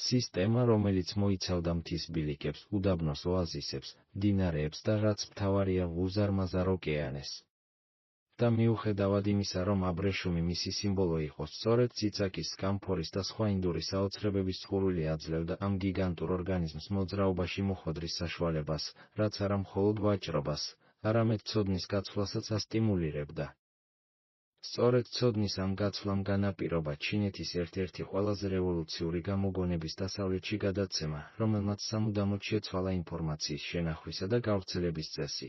სისტემა, რომელიც მოიცავდა მთის ბილიკებს, უდაბნოს ოაზისებს, მდინარეებს და, რაც მთავარია, უზარმაზარ ოკეანეს. და მიუხედავად იმისა, რომ აბრეშუმი მისი სიმბოლო იყო, სწორედ ციცაკის, კამფორის და სხვა ინდური საოცრებების წყურვილი აძლევდა ამ გიგანტურ ორგანიზმს მოძრაობაში მოხვედრის საშუალებას, რაც არა მხოლოდ ვაჭრობას, არამედ ცოდნის გაცვლასაც ასტიმულირებდა. სწორედ ცოდნის ამ გაცვლამ განაპირობა ჩინეთის ერთ-ერთი ყველაზე რევოლუციური გამოგონების დასავლეთში გადაცემა, რომელმაც სამუდამოდ შეცვალა ინფორმაციის შენახვისა და გავრცელების წესი.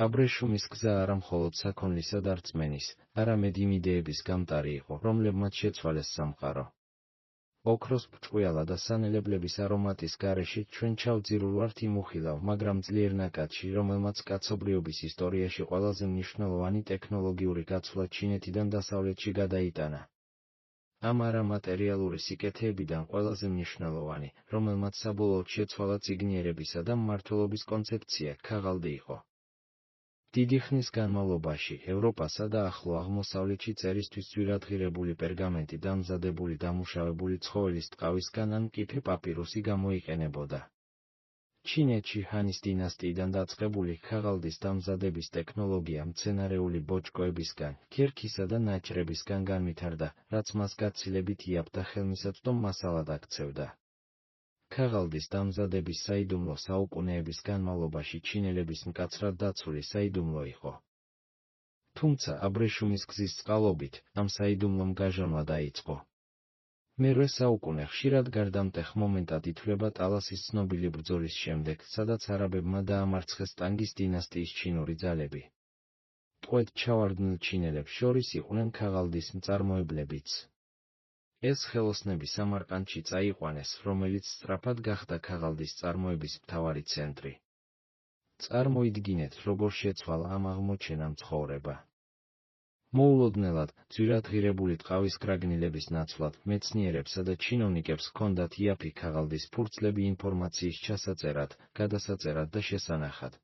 აბრეშუმის გზა არა მხოლოდ საქონლისა და რწმენის, არამედ იმ იდეების გამტარი იყო, რომლებმაც შეცვალეს სამყარო. ოქროს ბრჭყვიალა და სანელებლების არომატის გარეშე ჩვენ ჩავძირულვართ იმ უხილავ, მაგრამ ძლიერ ნაკადში, რომელმაც კაცობრიობის ისტორიაში ყველაზე მნიშვნელოვანი ტექნოლოგიური გაცვლა ჩინეთიდან დასავლეთში გადაიტანა. ამ არამატერიალური სიკეთეებიდან ყველაზე მნიშვნელოვანი, რომელმაც საბოლოოდ შეცვალა წიგნიერებისა და მმართველობის კონცეფცია, ქაღალდი იყო. დიდი ხნის განმავლობაში ევროპასა და ახლო აღმოსავლეთში წერისთვის ძვირადღირებული პერგამენტი დამზადებული დამუშავებული ცხოველის ტყავისგან ან მყიფე პაპირუსი გამოიყენებოდა. ჩინეთში ჰანის დინასტიიდან დაწყებული ქაღალდის დამზადების ტექნოლოგია მცენარეული ბოჭკოებისგან, ქერქისა და ნაჭრებისგან განვითარდა, რაც მას გაცილებით იაფ და ხელმისაწვდომ მასალად აქცევდა. ქაღალდის დამზადების საიდუმლო საუკუნეების განმავლობაში ჩინელების მკაცრად დაცული საიდუმლო იყო. თუმცა აბრეშუმის გზის წყალობით ამ საიდუმლომ გაჟონვა დაიწყო. მერვე საუკუნე ხშირად გარდამტეხ მომენტად ითვლება ტალასის ცნობილი ბრძოლის შემდეგ, სადაც არაბებმა დაამარცხეს ტანგის დინასტიის ჩინური ძალები. ტყვედ ჩავარდნილ ჩინელებს შორის იყვნენ ქაღალდის მწარმოებლებიც. ეს ხელოსნები სამარყანდში წაიყვანეს, რომელიც სწრაფად გახდა ქაღალდის წარმოების მთავარი ცენტრი. წარმოიდგინეთ, როგორ შეცვალა ამ აღმოჩენამ ცხოვრება. მოულოდნელად, ძვირადღირებული ტყავის კრაგნილების ნაცვლად, მეცნიერებსა და ჩინოვნიკებს ჰქონდათ იაფი ქაღალდის ფურცლები ინფორმაციის ჩასაწერად, გადასაწერად და შესანახად.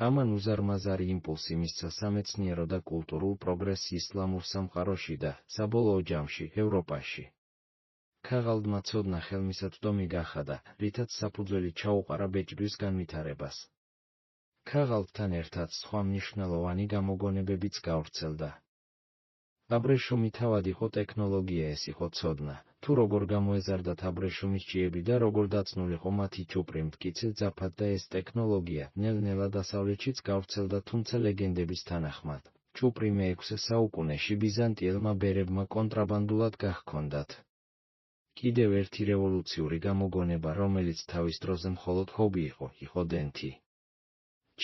ამან უზარმაზარი იმპულსი მისცა სამეცნიერო და კულტურულ პროგრესს ისლამურ სამყაროში და, საბოლოო ჯამში, ევროპაში. ქაღალდმა ცოდნა ხელმისაწვდომი გახადა, რითაც საფუძველი ჩაუყარა ბეჭდვის განვითარებას. ქაღალდთან ერთად სხვა მნიშვნელოვანი გამოგონებებიც გავრცელდა. აბრეშუმი თავად იყო ტექნოლოგია, ეს იყო ცოდნა, თუ როგორ გამოეზარდათ აბრეშუმის ჭიები და როგორ დაცნულიყო მათი ჭუპრი მტკიცე ძაფად და ეს ტექნოლოგია ნელ-ნელა დასავლეთშიც გავრცელდა, თუმცა ლეგენდების თანახმად, ჭუპრი მე-6 საუკუნეში ბიზანტიელმა ბერებმა კონტრაბანდულად გაჰქონდათ. კიდევ ერთი რევოლუციური გამოგონება, რომელიც თავის დროზე მხოლოდ ჰობი იყო დენთი.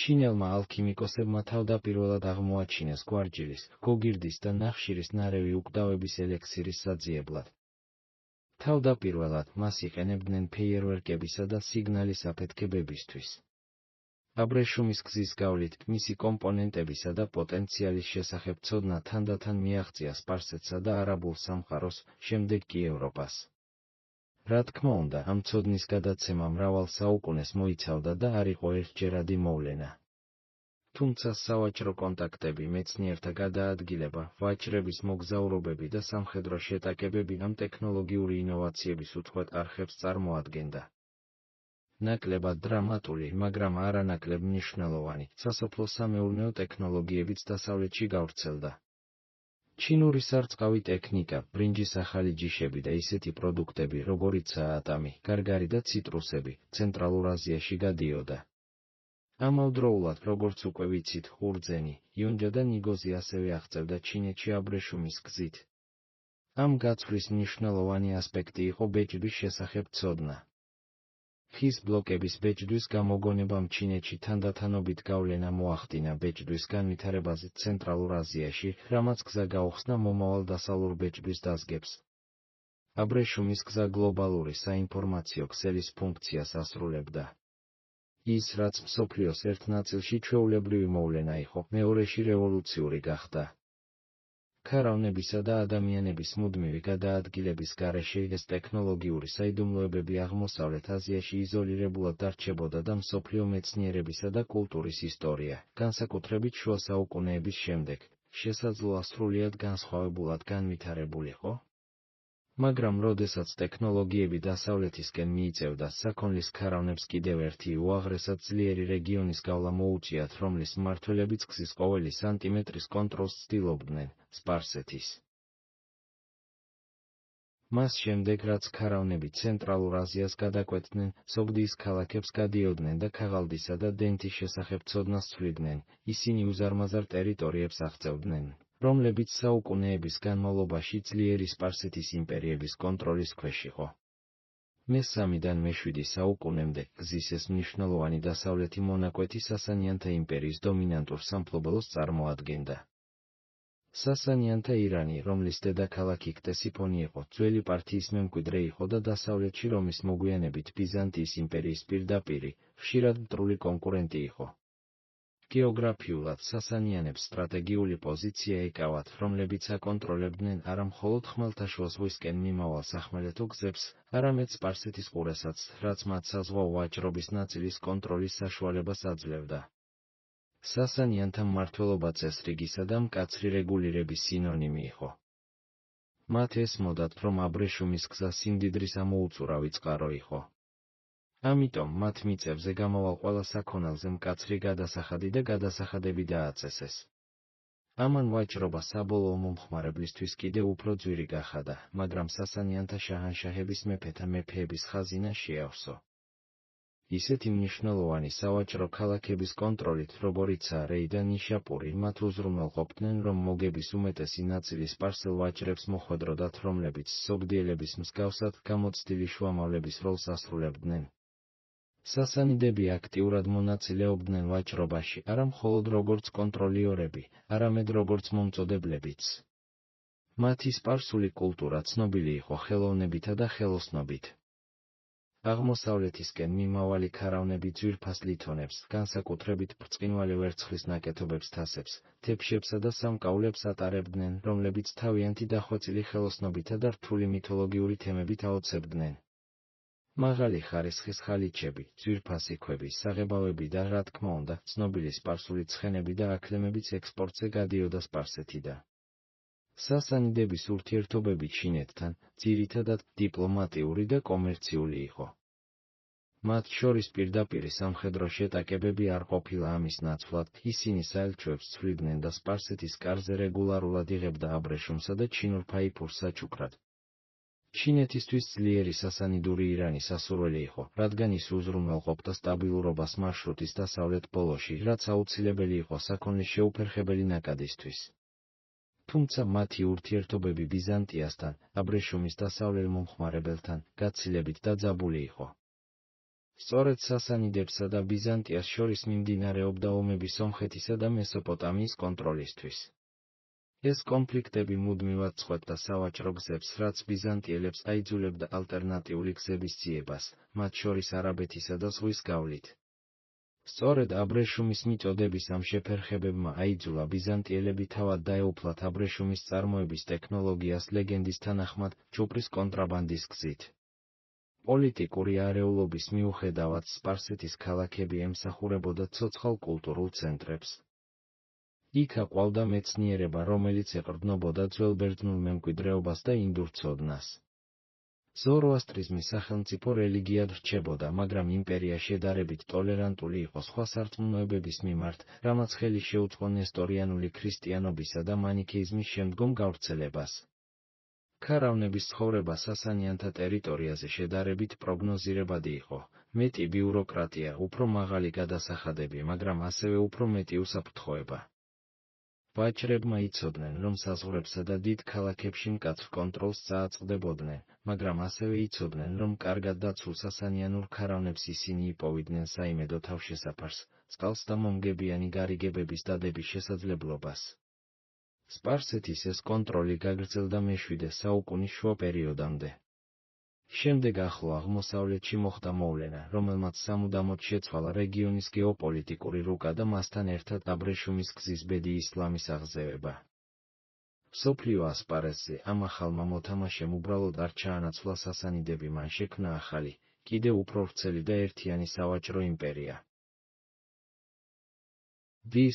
ჩინელმა ალქიმიკოსებმა თავდაპირველად აღმოაჩინეს გვარჯილის, გოგირდის და ნახშირის ნარევი უკვდავების ელექსირის საძიებლად. თავდაპირველად მას იყენებდნენ ფეიერვერკებისა და სიგნალის აფეთქებებისთვის. აბრეშუმის გზის გავლით მისი კომპონენტებისა და პოტენციალის შესახებ ცოდნა თანდათან მიაღწია სპარსეთსა და არაბულ სამყაროს, შემდეგ კი ევროპას. რა თქმა უნდა, ამ ცოდნის გადაცემა მრავალ საუკუნეს მოიცავდა და არ იყო ერთჯერადი მოვლენა. თუმცა სავაჭრო კონტაქტები, მეცნიერთა გადაადგილება, ვაჭრების მოგზაურობები და სამხედრო შეტაკებები ამ ტექნოლოგიური ინოვაციების უწყვეტ არხებს წარმოადგენდა. ნაკლებად დრამატული, მაგრამ არანაკლებ მნიშვნელოვანი, სასოფლო-სამეურნეო ტექნოლოგიებიც დასავლეთში გავრცელდა. ჩინური სარწყავი ტექნიკა, ბრინჯის ახალი ჯიშები და ისეთი პროდუქტები, როგორიცაა ატამი, გარგარი და ციტრუსები, ცენტრალურ აზიაში გადიოდა. ამავდროულად, როგორც უკვე ვიცით, ყურძენი, იონჯა და ნიგოზი ასევე აღწევდა ჩინეთში აბრეშუმის გზით. ამ გაცვლის მნიშვნელოვანი ასპექტი იყო ბეჭდვის შესახებ ცოდნა. ხის ბლოკების ბეჭდვის გამოგონებამ ჩინეთში თანდათანობით გავლენა მოახდინა ბეჭდვის განვითარებაზე ცენტრალურ აზიაში, რამაც გზა გაუხსნა მომავალ დასავლურ ბეჭდვის დაზგებს. აბრეშუმის გზა გლობალური საინფორმაციო ქსელის ფუნქციას ასრულებდა. ის, რაც მსოფლიოს ერთ ნაწილში ჩვეულებრივი მოვლენა იყო, მეორეში რევოლუციური გახდა. ქარავნებისა და ადამიანების მუდმივი გადაადგილების გარეშე ეს ტექნოლოგიური საიდუმლოებები აღმოსავლეთ აზიაში იზოლირებულად დარჩებოდა და მსოფლიო მეცნიერებისა და კულტურის ისტორია, განსაკუთრებით შუა საუკუნეების შემდეგ, შესაძლოა სრულიად განსხვავებულად განვითარებულიყო. მაგრამ როდესაც ტექნოლოგიები დასავლეთისკენ მიიწევდა, საქონლის ქარავნებს კიდევ ერთი უაღრესად ძლიერი რეგიონის გავლა მოუწიათ, რომლის მმართველებიც გზის ყოველი სანტიმეტრის კონტროლს ცდილობდნენ, სპარსეთის. მას შემდეგ, რაც ქარავნები ცენტრალურ აზიას გადაკვეთდნენ, სოგდიის ქალაქებს გადიოდნენ და ქაღალდისა და დენთის შესახებ ცოდნას ცვლიდნენ, ისინი უზარმაზარ ტერიტორიებს აღწევდნენ, რომლებიც საუკუნეების განმავლობაში ძლიერი სპარსეთის იმპერიების კონტროლის ქვეშ იყო. მე-3-დან მე-7 საუკუნემდე გზის ეს მნიშვნელოვანი დასავლეთი მონაკვეთი სასანიანთა იმპერიის დომინანტურ სამფლობელოს წარმოადგენდა. სასანიანთა ირანი, რომლის დედაქალაქი ქტესიფონი იყო, ძველი პართიის მემკვიდრე იყო და დასავლეთში რომის მოგვიანებით ბიზანტიის იმპერიის პირდაპირი, ხშირად მტრული კონკურენტი იყო. გეოგრაფიულად სასანიანებს სტრატეგიული პოზიცია ეკავათ, რომლებიც აკონტროლებდნენ არა მხოლოდ ხმელთაშუა ზღვისკენ მიმავალ სახმელეთო გზებს, არამედ სპარსეთის ყურესაც, რაც მათ საზღვაო ვაჭრობის ნაწილის კონტროლის საშუალებას აძლევდა. სასანიანთა მმართველობა წესრიგისა და მკაცრი რეგულირების სინონიმი იყო. მათ ესმოდათ, რომ აბრეშუმის გზა სიმდიდრის ამოუწურავი წყარო იყო. ამიტომ მათ მიწებზე გამავალ ყველა საქონელზე მკაცრი გადასახადი და გადასახადები დააწესეს. ამან ვაჭრობა საბოლოო მომხმარებლისთვის კიდევ უფრო ძვირი გახადა, მაგრამ სასანიანთა შაჰანშაჰების მეფეთა მეფეების ხაზინა შეავსო. ისეთი მნიშვნელოვანი სავაჭრო ქალაქების კონტროლით, როგორიცაა რეი და ნიშაპური, მათ უზრუნველყოფდნენ, რომ მოგების უმეტესი ნაწილი სპარსელ ვაჭრებს მოხვედროდათ, რომლებიც სოგდიელების მსგავსად გამოცდილი შუამავლების როლს ასრულებდნენ. სასანიდები აქტიურად მონაწილეობდნენ ვაჭრობაში, არა მხოლოდ როგორც კონტროლიორები, არამედ როგორც მომწოდებლებიც. მათი სპარსული კულტურა ცნობილი იყო ხელოვნებითა და ხელოსნობით. აღმოსავლეთისკენ მიმავალი ქარავნები ძვირფას ლითონებს, განსაკუთრებით ბრწყინვალე ვერცხლის ნაკეთობებს თასებს, თეფშებსა და სამკაულებს ატარებდნენ, რომლებიც თავიანთი დახვეწილი ხელოსნობითა და რთული მითოლოგიური თემებით აოცებდნენ. მაღალი ხარისხის ხალიჩები, ძვირფასი ქვები, საღებავები და, რა თქმა უნდა, ცნობილი სპარსული ცხენები და აქლემებიც ექსპორტზე გადიოდა სპარსეთიდან. სასანიდების ურთიერთობები ჩინეთთან, ძირითადად, დიპლომატიური და კომერციული იყო. მათ შორის პირდაპირი სამხედრო შეტაკებები არ ყოფილა ამის ნაცვლად, ისინი საელჩოებს ცვლიდნენ და სპარსეთის კარზე რეგულარულად იღებდა აბრეშუმსა და ჩინურ ფაიფურს საჩუქრად. ჩინეთისთვის ძლიერი სასანიდური ირანი სასურველი იყო, რადგან ის უზრუნველყოფდა სტაბილურობას მარშრუტის დასავლეთ ბოლოში, რაც აუცილებელი იყო საქონლის შეუფერხებელი ნაკადისთვის. თუმცა მათი ურთიერთობები ბიზანტიასთან, აბრეშუმის დასავლელ მომხმარებელთან, გაცილებით დაძაბული იყო. სწორედ სასანიდებსა და ბიზანტიას შორის მიმდინარეობდა ომები სომხეთისა და მესოპოტამიის კონტროლისთვის. ეს კონფლიქტები მუდმივად წყვეტდა სავაჭრო გზებს, რაც ბიზანტიელებს აიძულებდა ალტერნატიული გზების ძიებას, მათ შორის არაბეთისა და ზღვის გავლით. სწორედ აბრეშუმის მიწოდების ამ შეფერხებებმა აიძულა ბიზანტიელები თავად დაეუფლათ აბრეშუმის წარმოების ტექნოლოგიას ლეგენდის თანახმად, ჭუპრის კონტრაბანდის გზით. პოლიტიკური არეულობის მიუხედავად სპარსეთის ქალაქები ემსახურებოდა ცოცხალ კულტურულ ცენტრებს. იქ აყვავდა მეცნიერება, რომელიც ეყრდნობოდა ძველ ბერძნულ მემკვიდრეობას და ინდურ ცოდნას. ზოროასტრიზმი სახელმწიფო რელიგიად რჩებოდა, მაგრამ იმპერია შედარებით ტოლერანტული იყო სხვა სარწმუნოებების მიმართ, რამაც ხელი შეუწყო ნესტორიანული ქრისტიანობისა და მანიქეიზმის შემდგომ გავრცელებას. ქარავნების ცხოვრება სასანიანთა ტერიტორიაზე შედარებით პროგნოზირებადი იყო, მეტი ბიუროკრატია, უფრო მაღალი გადასახადები, მაგრამ ასევე უფრო მეტი უსაფრთხოება. ვაჭრებმა იცოდნენ, რომ საზღვრებსა და დიდ ქალაქებში მკაცრ კონტროლს წააწყდებოდნენ, მაგრამ ასევე იცოდნენ, რომ კარგად დაცულ სასანიანურ ქარავნებს ისინი იპოვიდნენ საიმედო თავშესაფარს, წყალს და მომგებიანი გარიგებების დადების შესაძლებლობას. სპარსეთის ეს კონტროლი გაგრძელდა მე-7 საუკუნის შუა პერიოდამდე. შემდეგ ახლო აღმოსავლეთში მოხდა მოვლენა, რომელმაც სამუდამოდ შეცვალა რეგიონის გეოპოლიტიკური რუკა და მასთან ერთად აბრეშუმის გზის ბედი ისლამის აღზევება. მსოფლიო ასპარეზზე ამ ახალმა მოთამაშემ უბრალოდ არ ჩაანაცვლა სასანიდები, მან შექმნა ახალი, კიდევ უფრო ვრცელი და ერთიანი სავაჭრო იმპერია.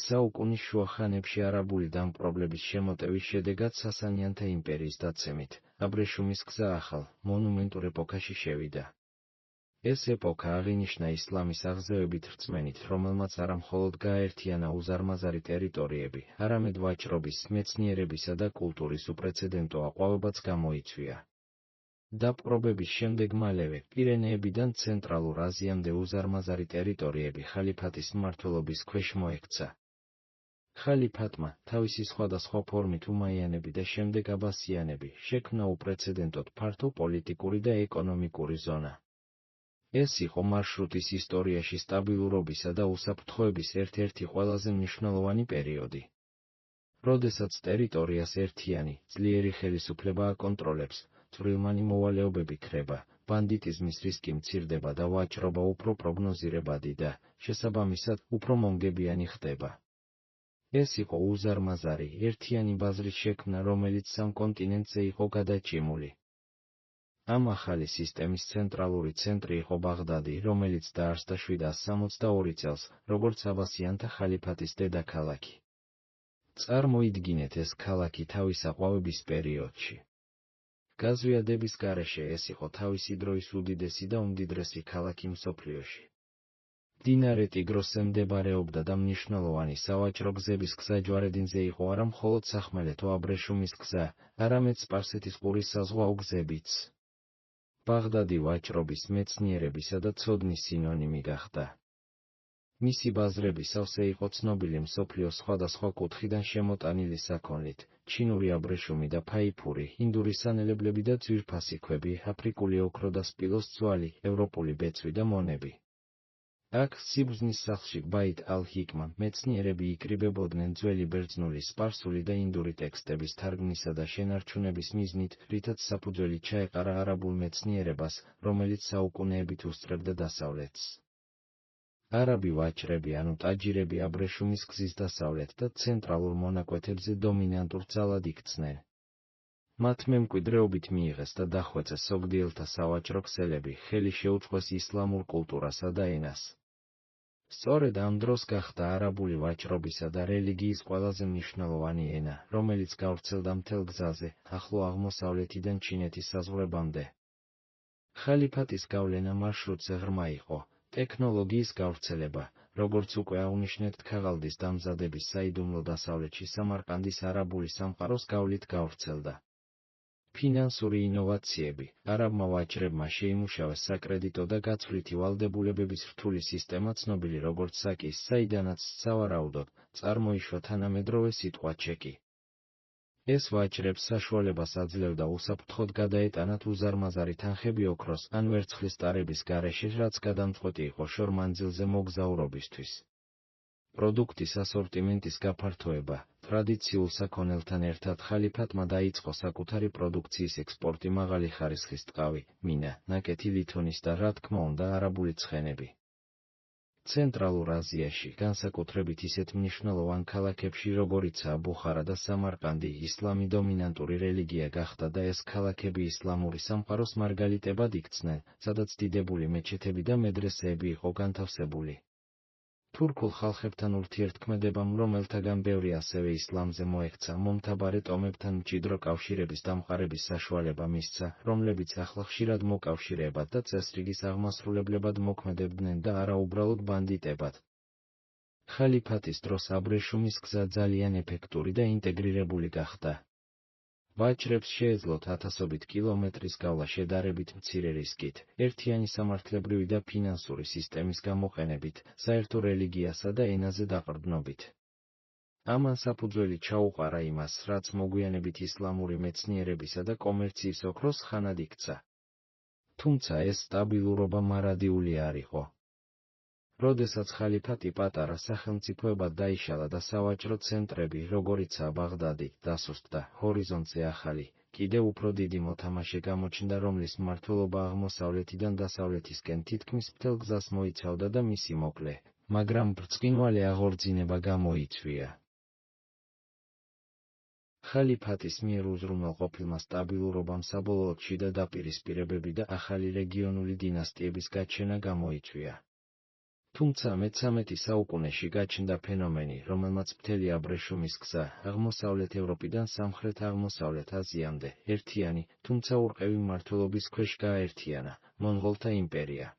საუკუნის შუა ხანებში არაბული დამპყრობლების შემოტევის შედეგად სასანიანთა იმპერიის დაცემით, აბრეშუმის გზა ახალ, მონუმენტურ ეპოქაში შევიდა. ეს ეპოქა აღინიშნა ისლამის აღზევებით რწმენით, რომელმაც არა მხოლოდ გააერთიანა უზარმაზარი ტერიტორიები, არამედ ვაჭრობის, მეცნიერებისა და კულტურის უპრეცედენტო აყვავებაც გამოიწვია. დაპყრობების შემდეგ მალევე, პირენეებიდან ცენტრალურ აზიამდე უზარმაზარი ტერიტორიები ხალიფატის მმართველობის ქვეშ მოექცა. ხალიფატმა, თავისი სხვადასხვა ფორმით უმაიანები და შემდეგ აბასიანები, შექმნა უპრეცედენტოდ ფართო პოლიტიკური და ეკონომიკური ზონა. ეს იყო მარშრუტის ისტორიაში სტაბილურობისა და უსაფრთხოების ერთ-ერთი ყველაზე მნიშვნელოვანი პერიოდი. როდესაც ტერიტორიას ერთიანი, ძლიერი ხელისუფლება აკონტროლებს, წვრილმანი მოვალეობები ქრება, ბანდიტიზმის რისკი მცირდება და ვაჭრობა უფრო პროგნოზირებადი და, შესაბამისად, უფრო მომგებიანი ხდება. ეს იყო უზარმაზარი, ერთიანი ბაზრის შექმნა, რომელიც სამ კონტინენტზე იყო გადაჭიმული. ამ ახალი სისტემის ცენტრალური ცენტრი იყო ბაღდადი, რომელიც დაარსდა 762 წელს, როგორც აბასიანთა ხალიფატის დედაქალაქი. წარმოიდგინეთ ეს ქალაქი თავის აყვავების პერიოდში. გაზვიადების გარეშე ეს იყო თავისი დროის უდიდესი და უმდიდრესი ქალაქი მსოფლიოში. მდინარე ტიგროსზე მდებარეობდა და მნიშვნელოვანი სავაჭრო გზების გზა ჯვარედინზე იყო არა მხოლოდ სახმელეთო აბრეშუმის გზა, არამედ სპარსეთის ყურის საზღვაო გზებიც. ბაღდადი ვაჭრობის, მეცნიერებისა და ცოდნის სინონიმი გახდა. მისი ბაზრები სავსე იყო ცნობილი მსოფლიოს სხვადასხვა კუთხიდან შემოტანილი საქონლით, ჩინური აბრეშუმი და ფაიფური, ინდური სანელებლები და ძვირფასი ქვები, აფრიკული ოქრო და სპილოს ძვალი, ევროპული ბეწვი და მონები. აქ, სიბრძნის სახლში ბაით ალ-ჰიკმა, მეცნიერები იკრიბებოდნენ ძველი ბერძნული, სპარსული და ინდური ტექსტების თარგმნისა და შენარჩუნების მიზნით, რითაც საფუძველი ჩაეყარა არაბულ მეცნიერებას, რომელიც საუკუნეებით უსწრებდა დასავლეთს. არაბი ვაჭრები ანუ ტაჯირები აბრეშუმის გზის დასავლეთ და ცენტრალურ მონაკვეთებზე დომინანტურ ძალად იქცნენ. მათ მემკვიდრეობით მიიღეს და დახვეწეს სოგდიელთა სავაჭრო ქსელები, ხელი შეუწყეს ისლამურ კულტურასა და ენას. სწორედ ამ დროს გახდა არაბული ვაჭრობისა და რელიგიის ყველაზე მნიშვნელოვანი ენა, რომელიც გავრცელდა მთელ გზაზე, ახლო აღმოსავლეთიდან ჩინეთის საზღვრებამდე. ხალიფატის გავლენა მარშრუტზე ღრმა იყო. ტექნოლოგიის გავრცელება, როგორც უკვე აღვნიშნეთ, ქაღალდის დამზადების საიდუმლო დასავლეთში სამარყანდის არაბული სამყაროს გავლით გავრცელდა. ფინანსური ინოვაციები, არაბმა ვაჭრებმა შეიმუშავეს საკრედიტო და გაცვლითი ვალდებულებების რთული სისტემა, ცნობილი როგორც საკის, საიდანაც სავარაუდოდ წარმოიშვა თანამედროვე სიტყვა ჩეკი. ეს ვაჭრებს საშუალებას აძლევდა უსაფრთხოდ გადაეტანათ უზარმაზარი თანხები ოქროს ან ვერცხლის ტარების გარეშე, რაც გადამწყვეტი იყო შორმანძილზე მოგზაურობისთვის. პროდუქტის ასორტიმენტის გაფართოება, ტრადიციულ საქონელთან ერთად ხალიფატმა დაიწყო საკუთარი პროდუქციის ექსპორტი, მაღალი ხარისხის ტყავი, მინა, ნაკეთი ლითონის და რა თქმა უნდა არაბული ცხენები. ცენტრალურ აზიაში, განსაკუთრებით ისეთ მნიშვნელოვან ქალაქებში როგორიცაა ბუხარა და სამარყანდი, ისლამი დომინანტური რელიგია გახდა და ეს ქალაქები ისლამური სამყაროს მარგალიტებად იქცნენ, სადაც დიდებული მეჩეთები და მედრესეები იყო განთავსებული. თურქულ ხალხებთან ურთიერთქმედებამ, რომელთაგან ბევრი ასევე ისლამზე მოექცა, მომთაბარე ტომებთან მჭიდრო კავშირების დამყარების საშუალება მისცა, რომლებიც ახლა ხშირად მოკავშირეებად და წესრიგის აღმასრულებლებად მოქმედებდნენ და არა უბრალოდ ბანდიტებად. ხალიფატის დროს აბრეშუმის გზა ძალიან ეფექტური და ინტეგრირებული გახდა. ვაჭრებს შეეძლოთ ათასობით კილომეტრის გავლა შედარებით მცირე რისკით, ერთიანი სამართლებრივი და ფინანსური სისტემის გამოყენებით, საერთო რელიგიასა და ენაზე დაყრდნობით. ამან საფუძველი ჩაუყარა იმას, რაც მოგვიანებით ისლამური მეცნიერებისა და კომერციის ოქროს ხანად იქცა. თუმცა ეს სტაბილურობა მარადიული არ იყო. როდესაც ხალიფატი პატარა სახელმწიფოებად დაიშალა და სავაჭრო ცენტრები, როგორიცაა ბაღდადი, დასუსტდა, ჰორიზონტზე ახალი, კიდევ უფრო დიდი მოთამაშე გამოჩნდა, რომლის მმართველობა აღმოსავლეთიდან დასავლეთისკენ თითქმის მთელ გზას მოიცავდა და მისი მოკლე, მაგრამ ბრწყინვალე აღორძინება გამოიწვია. ხალიფატის მიერ უზრუნველყოფილმა სტაბილურობამ საბოლოოდ შიდა დაპირისპირებები და ახალი რეგიონული დინასტიების გაჩენა გამოიწვია. თუმცა მე-13 საუკუნეში გაჩნდა ფენომენი, რომელმაც მთელი აბრეშუმის გზა, აღმოსავლეთ ევროპიდან სამხრეთ-აღმოსავლეთ აზიამდე, ერთიანი, თუმცა ურყევი მმართველობის ქვეშ გააერთიანა, მონღოლთა იმპერია.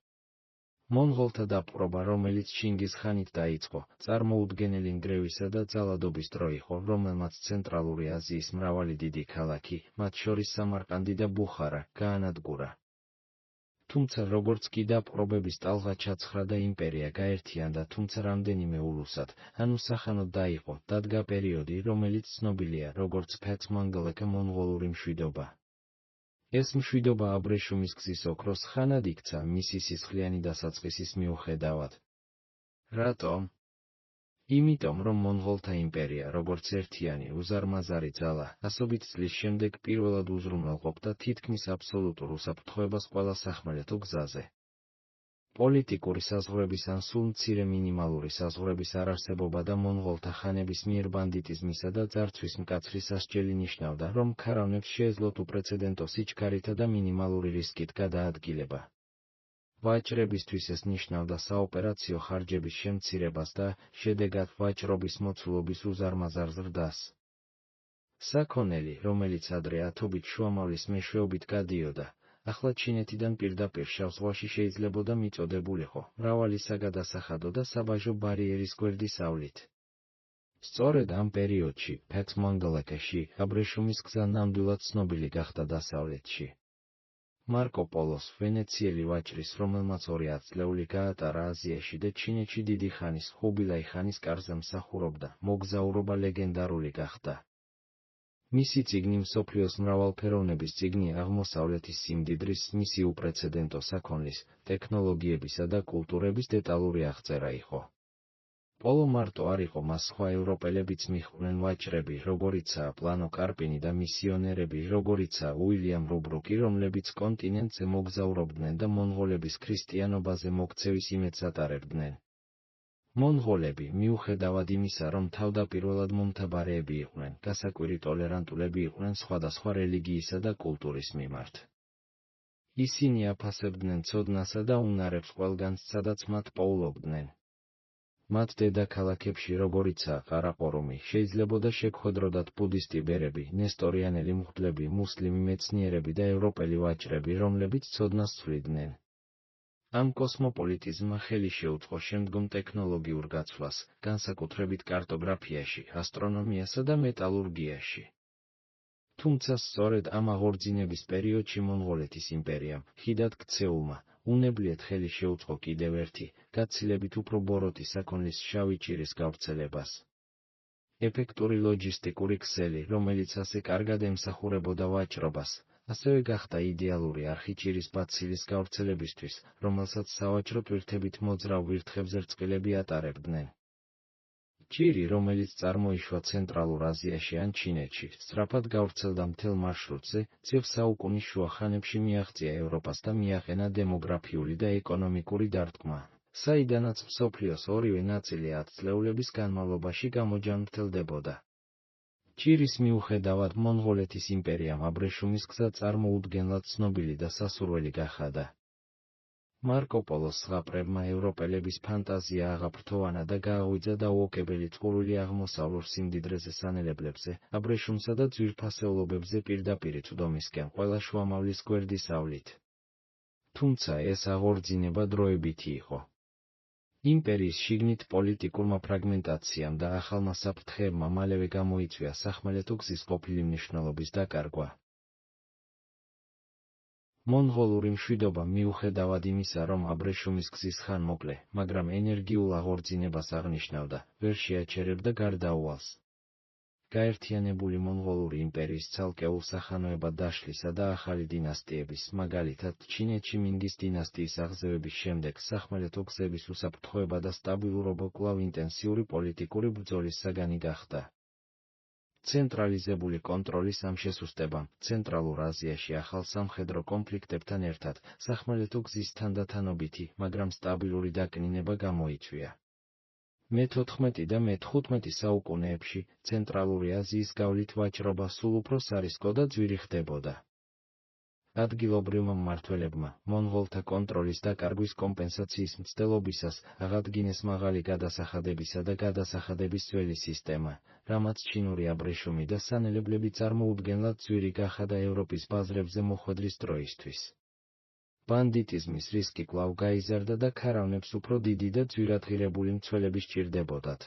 მონღოლთა დაპყრობა, რომელიც ჩინგიზ ხანით დაიწყო, წარმოუდგენელი ნგრევისა და ძალადობის დრო იყო, რომელმაც ცენტრალური აზიის მრავალი დიდი ქალაქი, მათ შორის სამარყანდი და ბუხარა, გაანადგურა. თუმცა როგორც კი დაპყრობების ტალღა ჩაცხრა და იმპერია გაერთიანდა, თუმცა რამდენიმე ულუსად, ანუ სახანოდ დაიყო, დადგა პერიოდი, რომელიც ცნობილია როგორც ფეცმანგლექა მონღოლური მშვიდობა. ეს მშვიდობა აბრეშუმის გზის ოქროს ხანად იქცა მისი სისხლიანი დასაწყისის მიუხედავად. რატომ? იმიტომ რომ მონღოლთა იმპერია, როგორც ერთიანი უზარმაზარი ძალა, ასობით წლის შემდეგ პირველად უზრუნველყოფდა თითქმის აბსოლუტურ უსაფრთხოებას ყველა სახმელეთო გზაზე. პოლიტიკური საზღვრების ან სულ მცირე მინიმალური საზღვრების არარსებობა და მონღოლთა ხანების მიერ ბანდიტიზმისა და ძარცვის მკაცრი სასჯელი ნიშნავდა, რომ ქარავნებს შეეძლოთ უპრეცედენტო სიჩქარეთა და მინიმალური რისკით გადაადგილება. ვაჭრებისთვის ეს ნიშნავდა საოპერაციო ხარჯების შემცირებას და, შედეგად, ვაჭრობის მოცულობის უზარმაზარ ზრდას. საქონელი, რომელიც ადრე ათობით შუამავლის მეშვეობით გადიოდა, ახლა ჩინეთიდან პირდაპირ შავ ზღვაში შეიძლებოდა მიწოდებულიყო მრავალი საგადასახადო და საბაჟო ბარიერის გვერდის ავლით. სწორედ ამ პერიოდში, ფეცმონგოლაკეში, აბრეშუმის გზა ნამდვილად ცნობილი გახდა დასავლეთში. მარკო პოლოს, ვენეციელი ვაჭრის, რომელმაც 200 წლეული გაატარა აზიაში და ჩინეთში დიდი ხანის, ხუბილაი ხანის კარზე მსახურობდა, მოგზაურობა ლეგენდარული გახდა. მისი წიგნი მსოფლიოს მრავალფეროვნების წიგნი აღმოსავლეთის სიმდიდრის, მისი უპრეცედენტო საქონლის, ტექნოლოგიებისა და კულტურების დეტალური აღწერა იყო. პოლო მარტო არ იყო, მას სხვა ევროპელებიც მიჰყვნენ ვაჭრები, როგორიცაა პლანო კარპინი და მისიონერები, როგორიცაა უილიამ რუბრუკი, რომლებიც კონტინენტზე მოგზაურობდნენ და მონღოლების ქრისტიანობაზე მოქცევის იმედს ატარებდნენ. მონღოლები, მიუხედავად იმისა, რომ თავდაპირველად მომთაბარეები იყვნენ, გასაკვირი ტოლერანტულები იყვნენ სხვადასხვა რელიგიისა და კულტურის მიმართ. ისინი აფასებდნენ ცოდნასა და უნარებს ყველგან, სადაც მათ პოულობდნენ. მათ დედაქალაქებში, როგორიცაა ყარაყორუმი, შეიძლებოდა შეგხვედროდათ ბუდისტი ბერები, ნესტორიანელი მღვდლები, მუსლიმი მეცნიერები და ევროპელი ვაჭრები, რომლებიც ცოდნას ცვლიდნენ. ამ კოსმოპოლიტიზმმა ხელი შეუწყო შემდგომ ტექნოლოგიურ გაცვლას, განსაკუთრებით კარტოგრაფიაში, ასტრონომიასა და მეტალურგიაში. თუმცა სწორედ ამ აღორძინების პერიოდში მონღოლეთის იმპერიამ, ხიდად ქცეულმა, უნებლიეთ ხელი შეუწყო კიდევ ერთი, გაცილებით უფრო ბოროტი საქონლის შავი ჭირის გავრცელებას. ეფექტური ლოჯისტიკური ქსელი, რომელიც ასე კარგად ემსახურებოდა ვაჭრობას, ასევე გახდა იდეალური არხი ჭირის ბაცილის გავრცელებისთვის, რომელსაც სავაჭრო ტვირთებით მოძრავ ვირთხებზე რწყილები ატარებდნენ. ჭირი, რომელიც წარმოიშვა ცენტრალურ აზიაში ან ჩინეთში, სწრაფად გავრცელდა მთელ მარშრუტზე, ძველ საუკუნის შუა ხანებში მიაღწია ევროპას და მიაყენა დემოგრაფიული და ეკონომიკური დარტყმა, საიდანაც მსოფლიოს ორივე ნაწილი 10 წლეულების განმავლობაში გამოჯანმრთელდებოდა. ჭირის მიუხედავად მონღოლეთის იმპერიამ აბრეშუმის გზა წარმოუდგენლად ცნობილი და სასურველი გახადა. მარკო პოლოს ზღაპრებმა ევროპელების ფანტაზია აღაფრთოვანა და გააღვიძა დაუოკებელი წყურვილი აღმოსავლურ სიმდიდრეზე სანელებლებზე, აბრეშუმსა და ძვირფასეულობებზე პირდაპირი წვდომისკენ ყველა შუამავლის გვერდის ავლით. თუმცა ეს აღორძინება დროებითი იყო. იმპერიის შიგნით პოლიტიკურმა ფრაგმენტაციამ და ახალმა საფრთხეებმა მალევე გამოიწვია სახმელეთო გზის ყოფილი მნიშვნელობის დაკარგვა. მონღოლური მშვიდობა, მიუხედავად იმისა, რომ აბრეშუმის გზის ხანმოკლე, მაგრამ ენერგიულ აღორძინებას აღნიშნავდა, ვერ შეაჩერებდა გარდაუვალს. გაერთიანებული მონღოლური იმპერიის ცალკეულ სახანოებად დაშლისა და ახალი დინასტიების, მაგალითად ჩინეთში მინგის დინასტიის აღზევების შემდეგ სახმელეთო გზების უსაფრთხოება და სტაბილურობა კვლავ ინტენსიური პოლიტიკური ბრძოლის საგანი გახდა. ცენტრალიზებული კონტროლის ამ შესუსტებამ, ცენტრალურ აზიაში ახალ სამხედრო კონფლიქტებთან ერთად, სახმელეთო გზის თანდათანობითი, მაგრამ სტაბილური დაკნინება გამოიწვია. მე-14 და მე-15 საუკუნეებში, ცენტრალური აზიის გავლით ვაჭრობა სულ უფრო სარისკო და ძვირი ხდებოდა. ადგილობრივმა მმართველებმა, მონღოლთა კონტროლის დაკარგვის კომპენსაციის მცდელობისას, აღადგინეს მაღალი გადასახადებისა და გადასახადების ძველი სისტემა, რამაც ჩინური აბრეშუმი და სანელებლები წარმოუდგენლად ძვირი გახადა ევროპის ბაზრებზე მოხვედრის დროისთვის. ბანდიტიზმის რისკი კვლავ გაიზარდა და ქარავნებს უფრო დიდი და ძვირადღირებული მცველები სჭირდებოდათ.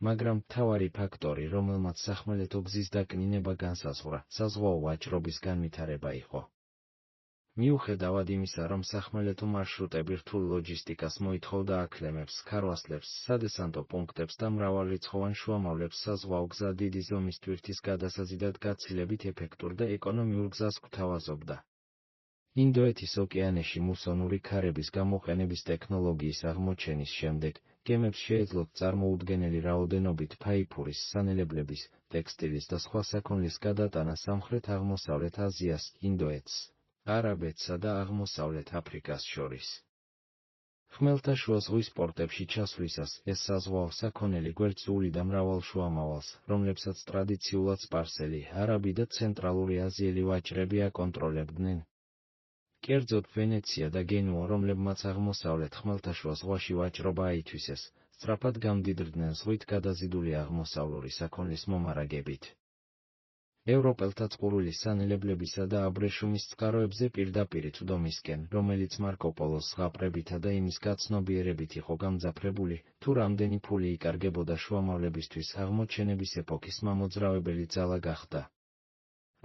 მაგრამ მთავარი ფაქტორი, რომელმაც სახმელეთო გზის დაკნინება განსაზღვრა, საზღვაო ვაჭრობის განვითარება იყო. მიუხედავად იმისა, რომ სახმელეთო მარშრუტები რთულ ლოჯისტიკას მოითხოვდა აქლემებს, ქარვასლებს, სადესანტო პუნქტებს და მრავალრიცხოვან შუამავლებს, საზღვაო გზა დიდი ზომის ტვირთის გადასაზიდად გაცილებით ეფექტურ და ეკონომიურ გზას გვთავაზობდა. ინდოეთის ოკეანეში მუსონური ქარების გამოყენების ტექნოლოგიის აღმოჩენის შემდეგ, გემებს შეეძლოთ წარმოუდგენელი რაოდენობით ფაიფურის, სანელებლების, ტექსტილის და სხვა საქონლის გადატანა სამხრეთ-აღმოსავლეთ აზიას, ინდოეთს, არაბეთსა და აღმოსავლეთ აფრიკას შორის. ხმელთაშუა ზღვის პორტებში ჩასვლისას ეს საზღვაო საქონელი გვერდსული და მრავალ შუამავალს, რომლებსაც ტრადიციულად სპარსელი, არაბი და ცენტრალური აზიელი ვაჭრები აკონტროლებდნენ. კერძოდ ვენეცია და გენუა, რომლებმაც აღმოსავლეთ ხმელთაშუა ზღვაში ვაჭრობა აითვისეს, სწრაფად გამდიდრდნენ ზღვით გადაზიდული აღმოსავლური საქონლის მომარაგებით. ევროპელთა წყურვილი სანელებლებისა და აბრეშუმის წყაროებზე პირდაპირ წვდომისკენ, რომელიც მარკო პოლოს ზღაპრებითა და იმის გაცნობიერებით იყო გამძაფრებული, თუ რამდენი ფული იკარგებოდა შუამავლებისთვის აღმოჩენების ეპოქის მამოძრავებელი ძალა გახდა.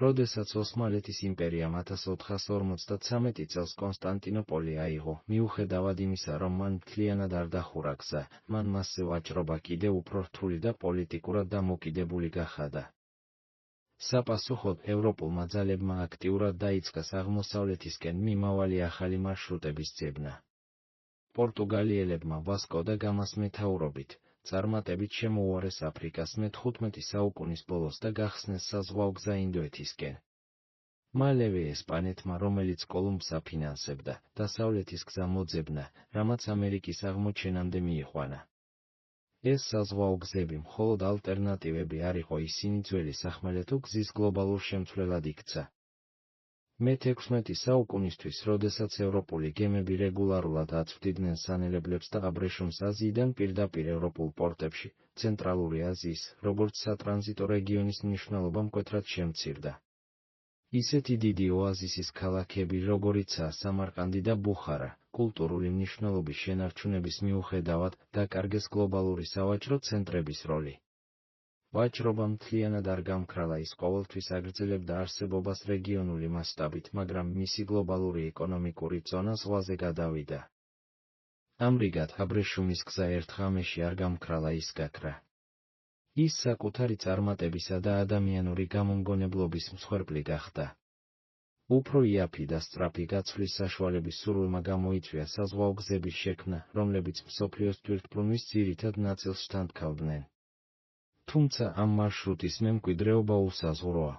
როდესაც ოსმალეთის იმპერიამ 1453 წელს კონსტანტინოპოლი აიღო, მიუხედავად იმისა, რომ მან მთლიანად არ დახურა გზა, მან მასზე ვაჭრობა კიდევ უფრო რთული და პოლიტიკურად დამოკიდებული გახადა. საპასუხოდ ევროპულმა ძალებმა აქტიურად დაიწყეს აღმოსავლეთისკენ მიმავალი ახალი მარშრუტების ძებნა. პორტუგალიელებმა ვასკო და გამას მეთაურობით, წარმატებით შემოუარეს აფრიკას მე-15 საუკუნის ბოლოს და გახსნეს საზღვაო გზა ინდოეთისკენ. მალევე ესპანეთმა, რომელიც კოლუმბს აფინანსებდა, დასავლეთის გზა მოძებნა, რამაც ამერიკის აღმოჩენამდე მიიყვანა. ეს საზღვაო გზები მხოლოდ ალტერნატივები არ იყო, ისინი ძველი სახმელეთო გზის გლობალურ შემცვლელად იქცა. მე-16 საუკუნისთვის, როდესაც ევროპული გემები რეგულარულად აწვდიდნენ სანელებლებს და აბრეშუმს აზიიდან პირდაპირ ევროპულ პორტებში, ცენტრალური აზიის, როგორც სატრანზიტო რეგიონის მნიშვნელობა მკვეთრად შემცირდა. ისეთი დიდი ოაზისის ქალაქები, როგორიცაა სამარყანდი და ბუხარა, კულტურული მნიშვნელობის შენარჩუნების მიუხედავად, დაკარგეს გლობალური სავაჭრო ცენტრების როლი. ვაჭრობა მთლიანად არ გამქრალა, ის ყოველთვის აგრძელებდა არსებობას რეგიონული მასშტაბით, მაგრამ მისი გლობალური ეკონომიკური ზონა ზღვაზე გადავიდა. ამრიგად, აბრეშუმის გზა ერთ ღამეში არ გამქრალა, ის გაქრა. ის საკუთარი წარმატებისა და ადამიანური გამომგონებლობის მსხვერპლი გახდა. უფრო იაფი და სწრაფი გაცვლის საშუალების სურვილმა გამოიწვია საზღვაო გზების შექმნა, რომლებიც მსოფლიოს თვითმფრინვის ძირითად ნაწილს შთანთქავდნენ. თუმცა ამ მარშრუტის მემკვიდრეობა უსაზღვროა.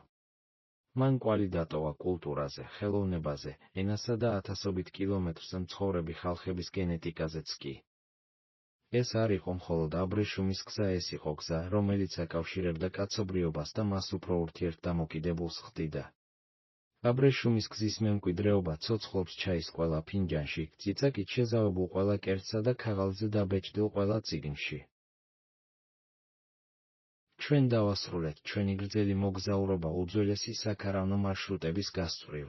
მან კვალი დატოვა კულტურაზე, ხელოვნებაზე, ენასა და ათასობით კილომეტრზე მცხოვრები ხალხების გენეტიკაზეც კი. ეს არ იყო მხოლოდ აბრეშუმის გზა, ეს იყო გზა, რომელიც აკავშირებდა კაცობრიობას და მას უფრო ურთიერთდამოკიდებულს ხდიდა. აბრეშუმის გზის მემკვიდრეობა ცოცხლობს ჩაის ყველა ფინჯანში, წიწაკით შეზავებულ ყველა კერძსა და ქაღალდზე დაბეჭდილ ყველა წიგნში. ჩვენ დავასრულეთ ჩვენი გრძელი მოგზაურობა უძველესი საქარავნო მარშრუტების გასწვრივ.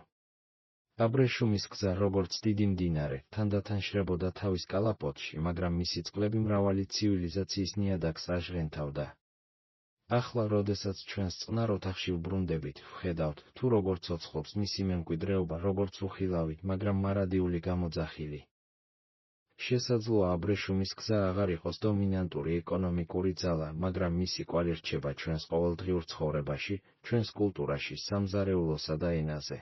აბრეშუმის გზა, როგორც დიდი მდინარე, თანდათან შრებოდა თავის კალაპოტში, მაგრამ მისი წყლები მრავალი ცივილიზაციის ნიადაგს აჟღენთავდა. ახლა, როდესაც ჩვენს წყნარ ოთახში ვბრუნდებით, ვხედავთ, თუ როგორ ცოცხლობს მისი მემკვიდრეობა, როგორც უხილავი, მაგრამ მარადიული გამოძახილი. შესაძლოა აბრეშუმის გზა აღარ იყოს დომინანტური ეკონომიკური ძალა, მაგრამ მისი კვალი რჩება ჩვენს ყოველდღიურ ცხოვრებაში, ჩვენს კულტურაში, სამზარეულოსა და ენაზე.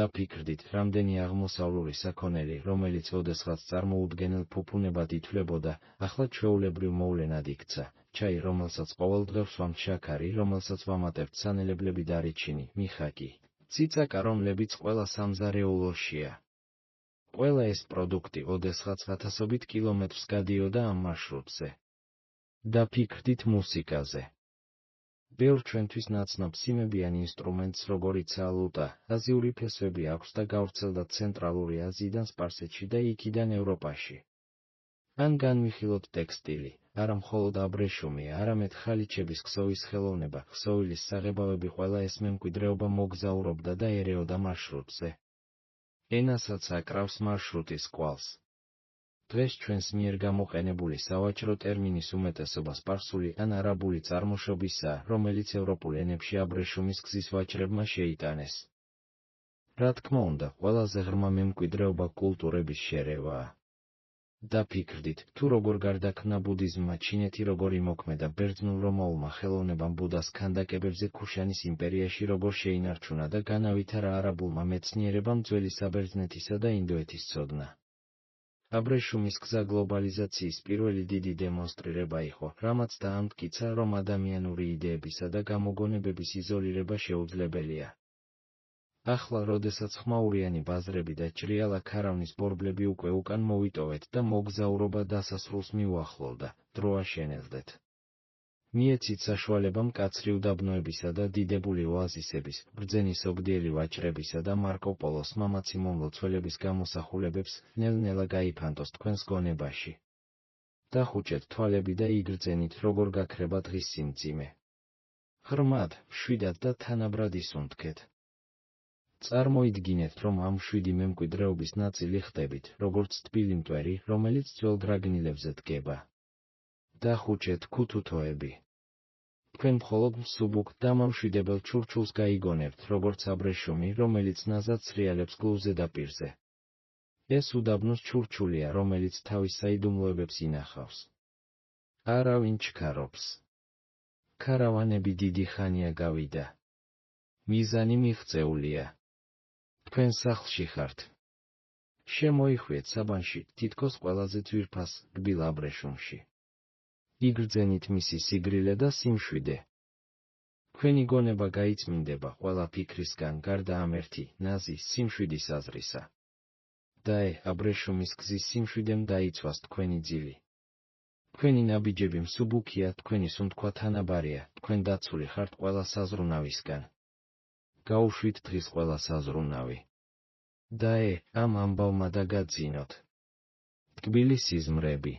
დაფიქრდით, რამდენი აღმოსავლური საქონელი, რომელიც ოდესღაც წარმოუდგენელ ფუფუნებად ითვლებოდა, ახლა ჩვეულებრივ მოვლენად იქცა. ჩაი, რომელსაც ყოველდღევს ვამთ შაქარი, რომელსაც ვამატებთ სანელებლები დარიჩინი, მიხაკი, ციცაკა, რომლებიც ყველა სამზარეულოშია. ყველა ეს პროდუქტი ოდესღაც ათასობით კილომეტრს გადიოდა ამ მარშრუტზე. დაფიქრდით მუსიკაზე. ბევრ ჩვენთვის ნაცნობ სიმებიან ინსტრუმენტს, როგორიცაა ლუტა, აზიური ფესვები აქვს და გავრცელდა ცენტრალური აზიიდან სპარსეთში და იქიდან ევროპაში. ან განვიხილოთ ტექსტილი, არა მხოლოდ აბრეშუმი, არამედ ხალიჩების ქსოვის ხელოვნება, ქსოვილის საღებავები, ყველა ეს მემკვიდრეობა მოგზაურობდა და ერეოდა მარშრუტზე. ენასაც აკრავს მარშრუტის კვალს. დღეს ჩვენს მიერ გამოყენებული სავაჭრო ტერმინის უმეტესობა სპარსული ან არაბული წარმოშობისაა, რომელიც ევროპულ ენებში აბრეშუმის გზის ვაჭრებმა შეიტანეს. რა თქმა უნდა, ყველაზე ღრმა მემკვიდრეობა კულტურების შერევაა. დაფიქრდით, თუ როგორ გარდაქმნა ბუდიზმმა ჩინეთი, როგორ იმოქმედა ბერძნულ-რომაულმა ხელოვნებამ ბუდას ქანდაკებებზე ქუშანის იმპერიაში, როგორ შეინარჩუნა და განავითარა არაბულმა მეცნიერებამ ძველი საბერძნეთისა და ინდოეთის ცოდნა. აბრეშუმის გზა გლობალიზაციის პირველი დიდი დემონსტრირება იყო, რამაც დაამტკიცა, რომ ადამიანური იდეებისა და გამოგონებების იზოლირება შეუძლებელია. ახლა, როდესაც ხმაურიანი ბაზრები და ჭრიალა ქარავნის ბორბლები უკვე უკან მოვიტოვეთ და მოგზაურობა დასასრულს მიუახლოვდა, დრო აშენელდეთ. მიეცით საშუალება მკაცრი უდაბნოებისა და დიდებული ოაზისების, ბრძენი სოგდიელი ვაჭრებისა და მარკო პოლოს მამაცი მომლოცველების გამოსახულებებს ნელ-ნელა გაიფანტოს თქვენს გონებაში. დახუჭეთ თვალები და იგრძენით, როგორ გაქრება დღის სიმძიმე. ღრმად, მშვიდად და თანაბრად ისუნთქეთ. წარმოიდგინეთ, რომ ამ მშვიდი მემკვიდრეობის ნაწილი ხდებით, როგორც თბილი მტვერი, რომელიც ძველ დრაგნილებზე დგება. დახუჭეთ ქუთუთოები. თქვენ მხოლოდ მსუბუქ და მამშვიდებელ ჩურჩულს გაიგონებთ, როგორც აბრეშუმი, რომელიც ნაზად სრიალებს გლუვზე და პირზე. ეს უდაბნოს ჩურჩულია, რომელიც თავის საიდუმლოებებს ინახავს. არავინ ჩქარობს. ქარავანები დიდი ხანია გავიდა. მიზანი მიღწეულია. თქვენ სახლში ხართ. შემოიხვიეთ საბანში, თითქოს ყველაზე ძვირფას, კბილ აბრეშუმში. იგრძენით მისი სიგრილე და სიმშვიდე. თქვენი გონება გაიწმინდება ყველა ფიქრისგან გარდა ამ ერთი, ნაზი, სიმშვიდის აზრისა. დაე, აბრეშუმის გზის სიმშვიდემ დაიცვას თქვენი ძილი. თქვენი ნაბიჯები მსუბუქია, თქვენი სუნთქვა თანაბარია, თქვენ დაცული ხართ ყველა საზრუნავისგან. გაუშვით დღის ყველა საზრუნავი. დაე, ამ ამბავმა დაგაძინოთ. ტკბილი სიზმრები.